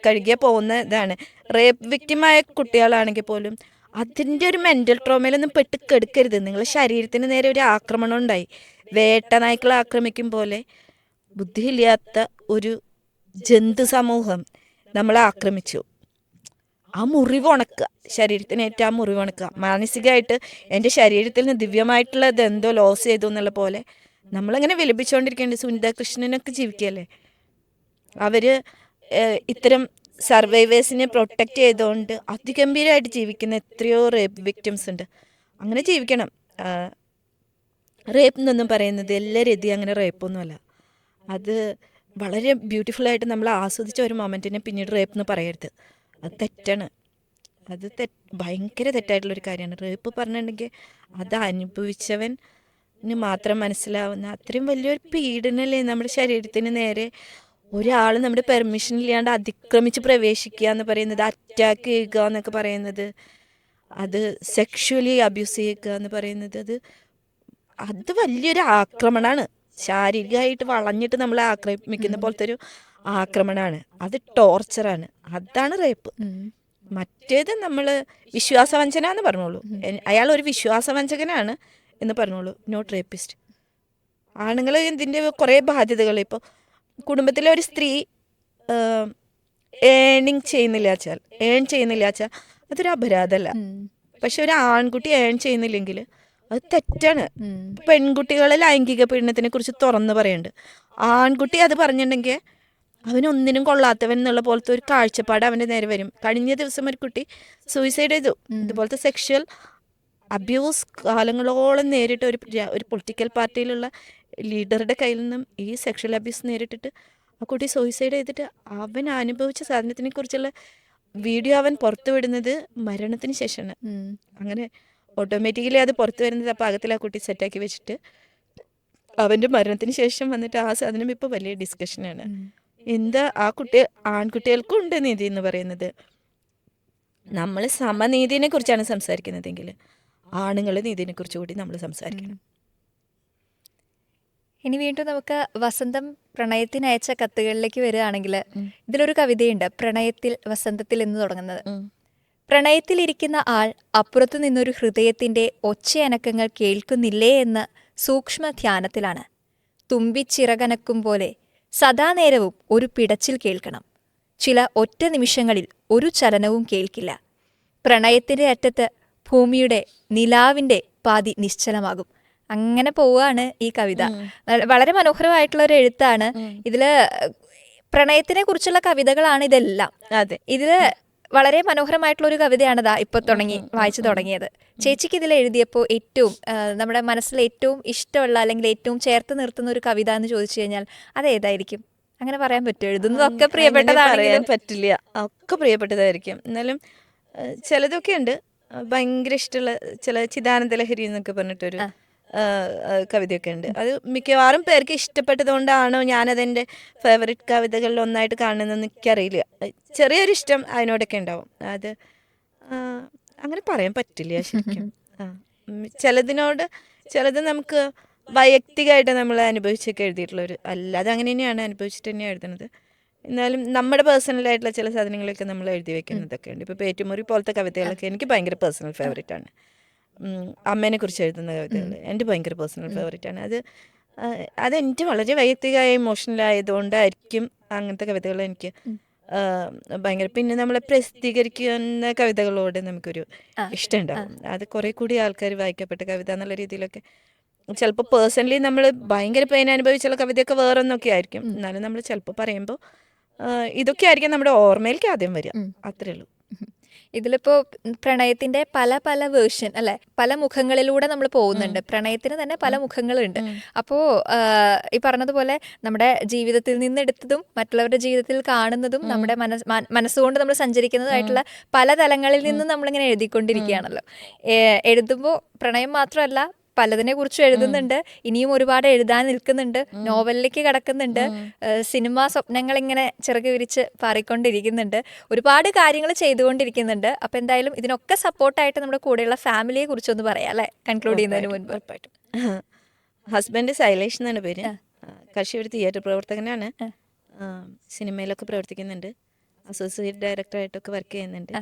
കഴുകിയ പോകുന്ന ഇതാണ്. റേപ്പ് വിക്റ്റിമായ കുട്ടികളാണെങ്കിൽ പോലും അതിൻ്റെ ഒരു മെൻ്റൽ ട്രോമയിലൊന്നും പെട്ട് കെടുക്കരുത്. നിങ്ങളുടെ ശരീരത്തിന് നേരെ ഒരു ആക്രമണം ഉണ്ടായി, വേട്ടനായ്ക്കളെ ആക്രമിക്കും പോലെ ബുദ്ധിയില്ലാത്ത ഒരു ജന്തു സമൂഹം നമ്മളെ ആക്രമിച്ചു. ആ മുറിവ് ഉണക്കുക, ശരീരത്തിനേറ്റ ആ മുറിവ് ഉണക്കുക. മാനസികമായിട്ട് എൻ്റെ ശരീരത്തിൽ നിന്ന് ദിവ്യമായിട്ടുള്ളത് എന്തോ ലോസ് ചെയ്തു എന്നുള്ള പോലെ നമ്മളങ്ങനെ വിലപിച്ചുകൊണ്ടിരിക്കേണ്ടത്. സുനിത കൃഷ്ണനൊക്കെ ജീവിക്കുകയല്ലേ, അവർ ഇത്തരം സർവൈവേഴ്സിനെ പ്രൊട്ടക്റ്റ് ചെയ്തുകൊണ്ട് അതിഗംഭീരമായിട്ട് ജീവിക്കുന്ന എത്രയോ റേപ്പ് വിക്ടിംസ് ഉണ്ട്. അങ്ങനെ ജീവിക്കണം. റേപ്പ് എന്നൊന്നും പറയുന്നത് എല്ലാ രീതി അങ്ങനെ റേപ്പൊന്നുമല്ല. അത് വളരെ ബ്യൂട്ടിഫുള്ളായിട്ട് നമ്മൾ ആസ്വദിച്ച ഒരു മൊമെൻറ്റിനെ പിന്നീട് റേപ്പ് എന്ന് പറയരുത്. അത് തെറ്റാണ്. അത് ഭയങ്കര തെറ്റായിട്ടുള്ളൊരു കാര്യമാണ്. റേപ്പ് പറഞ്ഞിട്ടുണ്ടെങ്കിൽ അത് അനുഭവിച്ചവന് മാത്രം മനസ്സിലാവുന്ന അത്രയും വലിയൊരു പീഡനല്ലേ നമ്മുടെ ശരീരത്തിന് നേരെ ഒരാൾ നമ്മുടെ പെർമിഷൻ ഇല്ലാണ്ട് അതിക്രമിച്ച് പ്രവേശിക്കുക എന്ന് പറയുന്നത്, അറ്റാക്ക് ചെയ്യുക എന്നൊക്കെ പറയുന്നത് അത് സെക്ഷുവലി അബ്യൂസ് ചെയ്യുക എന്ന് പറയുന്നത് അത് വലിയൊരു ആക്രമണമാണ്. ശാരീരികമായിട്ട് വളഞ്ഞിട്ട് നമ്മളെ ആക്രമിക്കുന്ന പോലത്തെ ഒരു ആക്രമണമാണ്. അത് ടോർച്ചറാണ്. അതാണ് റേപ്പ്. മറ്റേത് നമ്മൾ വിശ്വാസവഞ്ചന എന്ന് പറഞ്ഞോളൂ. അയാൾ ഒരു വിശ്വാസവഞ്ചകനാണ് എന്ന് പറഞ്ഞോളൂ. Not rapist. ആണുങ്ങൾ ഇതിൻ്റെ കുറേ ബാധ്യതകൾ, ഇപ്പോൾ കുടുംബത്തിലെ ഒരു സ്ത്രീ ഏൺ ചെയ്യുന്നില്ല വെച്ചാൽ അതൊരു അപരാധമല്ല. പക്ഷെ ഒരു ആൺകുട്ടി ഏൺ ചെയ്യുന്നില്ലെങ്കിൽ അത് തെറ്റാണ്. പെൺകുട്ടികളെ ലൈംഗിക പീഡനത്തിനെ കുറിച്ച് തുറന്ന് പറയുന്നുണ്ട്. ആൺകുട്ടി അത് പറഞ്ഞിട്ടുണ്ടെങ്കിൽ അവനൊന്നിനും കൊള്ളാത്തവൻ എന്നുള്ള പോലത്തെ ഒരു കാഴ്ചപ്പാട് അവൻ്റെ നേരെ വരും. കഴിഞ്ഞ ദിവസം ഒരു കുട്ടി സൂയിസൈഡ് ചെയ്തു. ഇതുപോലത്തെ സെക്ഷൽ അബ്യൂസ് കാലങ്ങളോളം നേരിട്ട് ഒരു പൊളിറ്റിക്കൽ പാർട്ടിയിലുള്ള ലീഡറുടെ കയ്യിൽ നിന്നും ഈ സെക്ഷൽ അബ്യൂസ് നേരിട്ടിട്ട് ആ കുട്ടി സൂയിസൈഡ് ചെയ്തിട്ട് അവൻ അനുഭവിച്ച സാധനത്തിനെ കുറിച്ചുള്ള വീഡിയോ അവൻ പുറത്തു വിടുന്നത് മരണത്തിന് ശേഷമാണ്. അങ്ങനെ ഓട്ടോമാറ്റിക്കലി അത് പുറത്തു വരുന്നത് ആ പാകത്തിൽ ആ കുട്ടി സെറ്റാക്കി വെച്ചിട്ട് അവൻ്റെ മരണത്തിന് ശേഷം വന്നിട്ട് ആ സാധനം ഇപ്പോൾ വലിയ ഡിസ്കഷനാണ്. എന്താ ആൺകുട്ടികൾക്കും ഉണ്ട് നീതി എന്ന് പറയുന്നത്. നമ്മൾ സമനീതിനെ കുറിച്ചാണ് സംസാരിക്കുന്നതെങ്കിൽ ആണുങ്ങൾ നീതിനെ കുറിച്ച് കൂടി നമ്മൾ സംസാരിക്കണം. ഇനി വീണ്ടും നമുക്ക് വസന്തം പ്രണയത്തിന് അയച്ച കത്തുകളിലേക്ക് വരികയാണെങ്കിൽ ഇതിലൊരു കവിതയുണ്ട്, പ്രണയത്തിൽ വസന്തത്തിൽ എന്ന് തുടങ്ങുന്നത്. പ്രണയത്തിലിരിക്കുന്ന ആൾ അപ്പുറത്തു നിന്നൊരു ഹൃദയത്തിന്റെ ഒച്ചയനക്കങ്ങൾ കേൾക്കുന്നില്ലേ എന്ന് സൂക്ഷ്മ ധ്യാനത്തിലാണ്. തുമ്പിച്ചിറകനക്കും പോലെ സദാനേരവും ഒരു പിടച്ചിൽ കേൾക്കണം. ചില ഒറ്റ നിമിഷങ്ങളിൽ ഒരു ചലനവും കേൾക്കില്ല. പ്രണയത്തിന്റെ അറ്റത്ത് ഭൂമിയുടെ നിലാവിന്റെ പാതി നിശ്ചലമാകും. അങ്ങനെ പോവുകയാണ് ഈ കവിത. വളരെ മനോഹരമായിട്ടുള്ള ഒരു എഴുത്താണ്. ഇതില് പ്രണയത്തിനെ കുറിച്ചുള്ള കവിതകളാണ് ഇതെല്ലാം. അതെ, ഇതില് വളരെ മനോഹരമായിട്ടുള്ള ഒരു കവിതയാണിതാ ഇപ്പൊ വായിച്ചു തുടങ്ങിയത്. ചേച്ചിക്ക് ഇതിൽ എഴുതിയപ്പോൾ ഏറ്റവും നമ്മുടെ മനസ്സിൽ ഏറ്റവും ഇഷ്ടമുള്ള അല്ലെങ്കിൽ ഏറ്റവും ചേർത്ത് നിർത്തുന്ന ഒരു കവിത എന്ന് ചോദിച്ചു കഴിഞ്ഞാൽ അതേതായിരിക്കും? അങ്ങനെ പറയാൻ പറ്റുമോ? എഴുതുന്നതൊക്കെ പ്രിയപ്പെട്ടതാണെങ്കിലും പറ്റില്ല, ഒക്കെ പ്രിയപ്പെട്ടതായിരിക്കും. എന്നാലും ചിലതൊക്കെ ഉണ്ട് ഭയങ്കര ഇഷ്ടമുള്ള. ചില ചിദാനന്ദ ലഹരി എന്നൊക്കെ പറഞ്ഞിട്ടൊരു കവിതയൊക്കെ ഉണ്ട്. അത് മിക്കവാറും പേർക്ക് ഇഷ്ടപ്പെട്ടത് കൊണ്ടാണോ ഞാനതെൻ്റെ ഫേവറേറ്റ് കവിതകളിൽ ഒന്നായിട്ട് കാണുന്നതെന്ന് എനിക്കറിയില്ല. ചെറിയൊരു ഇഷ്ടം അതിനോടൊക്കെ ഉണ്ടാവും. അത് അങ്ങനെ പറയാൻ പറ്റില്ല ശരിക്കും. ചിലത് നമുക്ക് വൈയക്തികമായിട്ട് നമ്മൾ അനുഭവിച്ചൊക്കെ എഴുതിയിട്ടുള്ളൊരു, അല്ലാതെ അങ്ങനെ തന്നെയാണ് അനുഭവിച്ചിട്ട് തന്നെയാണ് എഴുതുന്നത്. എന്നാലും നമ്മുടെ പേഴ്സണലായിട്ടുള്ള ചില സാധനങ്ങളൊക്കെ നമ്മൾ എഴുതി വെക്കുന്നതൊക്കെ ഉണ്ട്. ഇപ്പോൾ പേറ്റുമുറി പോലത്തെ കവിതകളൊക്കെ എനിക്ക് ഭയങ്കര പേഴ്സണൽ ഫേവറേറ്റ് ആണ്. അമ്മേനെ കുറിച്ച് എഴുതുന്ന കവിതകൾ എൻ്റെ ഭയങ്കര പേഴ്സണൽ ഫേവറേറ്റ് ആണ്. അതെനിക്ക് വളരെ വൈയക്തികമായ ഇമോഷണലായതുകൊണ്ടായിരിക്കും അങ്ങനത്തെ കവിതകൾ എനിക്ക് ഭയങ്കര. പിന്നെ നമ്മളെ പ്രസിദ്ധീകരിക്കുന്ന കവിതകളോട് നമുക്കൊരു ഇഷ്ടം ഉണ്ടാവും. അത് കുറെ കൂടി ആൾക്കാർ വായിക്കപ്പെട്ട കവിത എന്നുള്ള രീതിയിലൊക്കെ. ചിലപ്പോൾ പേഴ്സണലി നമ്മൾ ഭയങ്കര പെയിൻ അനുഭവിച്ചുള്ള കവിതയൊക്കെ വേറൊന്നൊക്കെ ആയിരിക്കും. എന്നാലും നമ്മൾ ചിലപ്പോൾ പറയുമ്പോൾ ഇതൊക്കെ ആയിരിക്കും നമ്മുടെ ഓർമ്മയിലേക്ക് ആദ്യം വരിക. അത്രേ ഉള്ളൂ. ഇതിലിപ്പോ പ്രണയത്തിന്റെ പല പല വേർഷൻ അല്ലെ, പല മുഖങ്ങളിലൂടെ നമ്മൾ പോകുന്നുണ്ട്. പ്രണയത്തിന് തന്നെ പല മുഖങ്ങളുണ്ട്. അപ്പോ ഈ പറഞ്ഞതുപോലെ നമ്മുടെ ജീവിതത്തിൽ നിന്നെടുത്തതും മറ്റുള്ളവരുടെ ജീവിതത്തിൽ കാണുന്നതും നമ്മുടെ മനസ്സുകൊണ്ട് നമ്മൾ സഞ്ചരിക്കുന്നതായിട്ടുള്ള പല തലങ്ങളിൽ നിന്നും നമ്മളിങ്ങനെ എഴുതിക്കൊണ്ടിരിക്കുകയാണല്ലോ. എഴുതുമ്പോൾ പ്രണയം മാത്രമല്ല, പലതിനെ കുറിച്ചും എഴുതുന്നുണ്ട്. ഇനിയും ഒരുപാട് എഴുതാൻ നിൽക്കുന്നുണ്ട്. നോവലിലേക്ക് കടക്കുന്നുണ്ട്. സിനിമാ സ്വപ്നങ്ങൾ ഇങ്ങനെ ചിറക് വിരിച്ച് പാറിക്കൊണ്ടിരിക്കുന്നുണ്ട്. ഒരുപാട് കാര്യങ്ങൾ ചെയ്തുകൊണ്ടിരിക്കുന്നുണ്ട്. അപ്പൊ എന്തായാലും ഇതിനൊക്കെ സപ്പോർട്ടായിട്ട് നമ്മുടെ കൂടെയുള്ള ഫാമിലിയെ കുറിച്ചൊന്ന് പറയാം അല്ലെ, കൺക്ലൂഡ് ചെയ്യുന്നതിന് മുൻപ്. ഹസ്ബൻഡ് ശൈലേഷ് എന്നാണ് പേര്. കക്ഷി ഒരു തിയേറ്റർ പ്രവർത്തകനാണ്. സിനിമയിലൊക്കെ പ്രവർത്തിക്കുന്നുണ്ട്. അസോസിയേറ്റ് ഡയറക്ടറായിട്ടൊക്കെ വർക്ക് ചെയ്യുന്നുണ്ട്.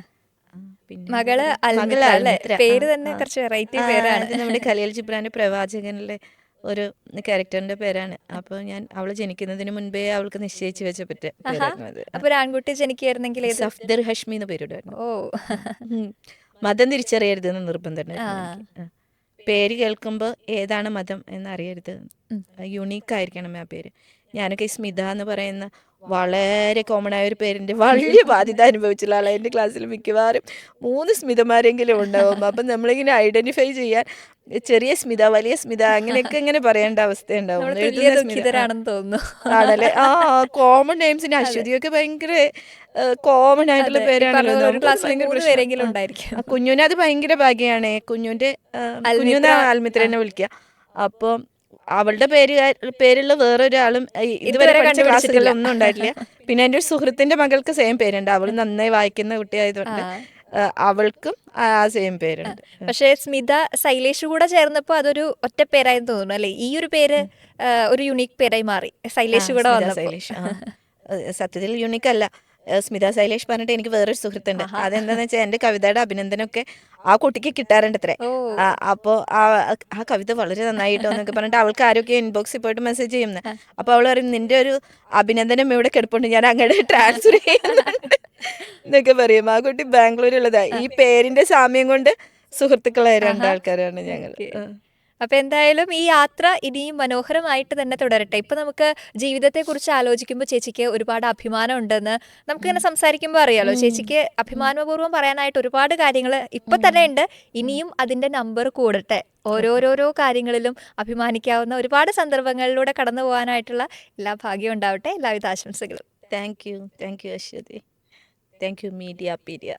മകള് അല്ലേ? പേര് തന്നെ കുറച്ച് വെറൈറ്റി പേരാണ്. നമ്മുടെ ഖലീൽ ജിബ്രാന്റെ പ്രവാചകനിലെ ഒരു ക്യാരക്ടറിന്റെ പേരാണ്. അപ്പൊ അവള് ജനിക്കുന്നതിന് മുൻപേ അവൾക്ക് നിശ്ചയിച്ചു വെച്ച പേരാണ്. അപ്പൊ ഒരു ആൺകുട്ടി ജനിക്കുകയായിരുന്നെങ്കിൽ സഫ്ദർ ഹഷ്മി എന്ന് പേരിടുമായിരുന്നു. ഓ, മതം തിരിച്ചറിയരുതെന്ന് നിർബന്ധമുണ്ട്. പേര് കേൾക്കുമ്പോൾ ഏതാണ് മതം എന്നറിയരുത്, യുണീക്ക് ആയിരിക്കണം ആ പേര്. ഞാനൊക്കെ സ്മിത എന്ന് പറയുന്ന വളരെ കോമൺ ആയ ഒരു പേരിന്റെ വലിയ ബാധ്യത അനുഭവിച്ചുള്ള ആളാണ്. എൻ്റെ ക്ലാസ്സിൽ മിക്കവാറും 3 സ്മിതമാരെങ്കിലും ഉണ്ടാവും. അപ്പം നമ്മളിങ്ങനെ ഐഡന്റിഫൈ ചെയ്യാൻ ചെറിയ സ്മിത, വലിയ സ്മിത അങ്ങനെയൊക്കെ ഇങ്ങനെ പറയേണ്ട അവസ്ഥയുണ്ടാവും. തോന്നുന്നു ആണല്ലേ? കോമൺ നെയിംസിന് അശ്വതിയൊക്കെ ഭയങ്കര കോമൺ ആയിട്ടുള്ള പേരാണല്ലോ. കുഞ്ഞുനെ അത് ഭയങ്കര ഭാഗ്യമാണ്. കുഞ്ഞുന്റെ അൽമിത്രനെ വിളിക്കുക. അപ്പം അവളുടെ പേരുള്ള വേറൊരാളും ഇതുവരെ പഠിച്ച ക്ലാസ്സുകളിൽ ഒന്നും ഉണ്ടായിട്ടില്ല. പിന്നെ എൻ്റെ ഒരു സുഹൃത്തിന്റെ മകൾക്ക് സെയിം പേരുണ്ട്. അവൾ നന്നായി വായിക്കുന്ന കുട്ടിയായതുകൊണ്ട് അവൾക്കും ആ സെയിം പേരുണ്ട്. പക്ഷേ സ്മിത ശൈലേഷ് കൂടെ ചേർന്നപ്പോൾ അതൊരു ഒറ്റ പേരായി തോന്നുന്നു അല്ലേ? ഈ ഒരു പേര് ഒരു യുണീക്ക് പേരായി മാറി ശൈലേഷ് കൂടെ സ്മിത വന്നപ്പോൾ. ശൈലേഷ്. സത്യത്തിൽ യുണീക്ക് അല്ല. സ്മിത ശൈലേഷ് പറഞ്ഞിട്ട് എനിക്ക് വേറൊരു സുഹൃത്തുണ്ട്. അതെന്താന്ന് വെച്ചാൽ എൻ്റെ കവിതയുടെ അഭിനന്ദനമൊക്കെ ആ കുട്ടിക്ക് കിട്ടാറുണ്ട് അത്രേ. ഓ അപ്പോൾ ആ കവിത വളരെ നന്നായിട്ടോ എന്നൊക്കെ പറഞ്ഞിട്ട് അവൾക്ക് ആരൊക്കെ ഇൻബോക്സിൽ പോയിട്ട് മെസ്സേജ് ചെയ്യുന്നത്. അപ്പോൾ അവൾ പറയും നിന്റെ ഒരു അഭിനന്ദനം ഇവിടെ കിടപ്പുണ്ട്, ഞാൻ അങ്ങോട്ട് ട്രാൻസ്ഫർ ചെയ്യുന്നുണ്ട് എന്നൊക്കെ പറയും. ആ കുട്ടി ബാംഗ്ലൂരുള്ളതാ. ഈ പേരിന്റെ സാമ്യം കൊണ്ട് സുഹൃത്തുക്കളായ രണ്ടാൾക്കാരാണ് ഞങ്ങൾ. അപ്പൊ എന്തായാലും ഈ യാത്ര ഇനിയും മനോഹരമായിട്ട് തന്നെ തുടരട്ടെ. ഇപ്പൊ നമുക്ക് ജീവിതത്തെ കുറിച്ച് ആലോചിക്കുമ്പോൾ ചേച്ചിക്ക് ഒരുപാട് അഭിമാനം ഉണ്ടെന്ന് നമുക്കിങ്ങനെ സംസാരിക്കുമ്പോൾ അറിയാലോ. ചേച്ചിക്ക് അഭിമാനപൂർവ്വം പറയാനായിട്ട് ഒരുപാട് കാര്യങ്ങൾ ഇപ്പൊ തന്നെ ഉണ്ട്. ഇനിയും അതിന്റെ നമ്പർ കൂടട്ടെ. ഓരോരോരോ കാര്യങ്ങളിലും അഭിമാനിക്കാവുന്ന ഒരുപാട് സന്ദർഭങ്ങളിലൂടെ കടന്നു പോകാനായിട്ടുള്ള എല്ലാ ഭാഗ്യവും ഉണ്ടാവട്ടെ. എല്ലാവിധ ആശംസകളും. Thank you Aswathy. Thank you Media pedia.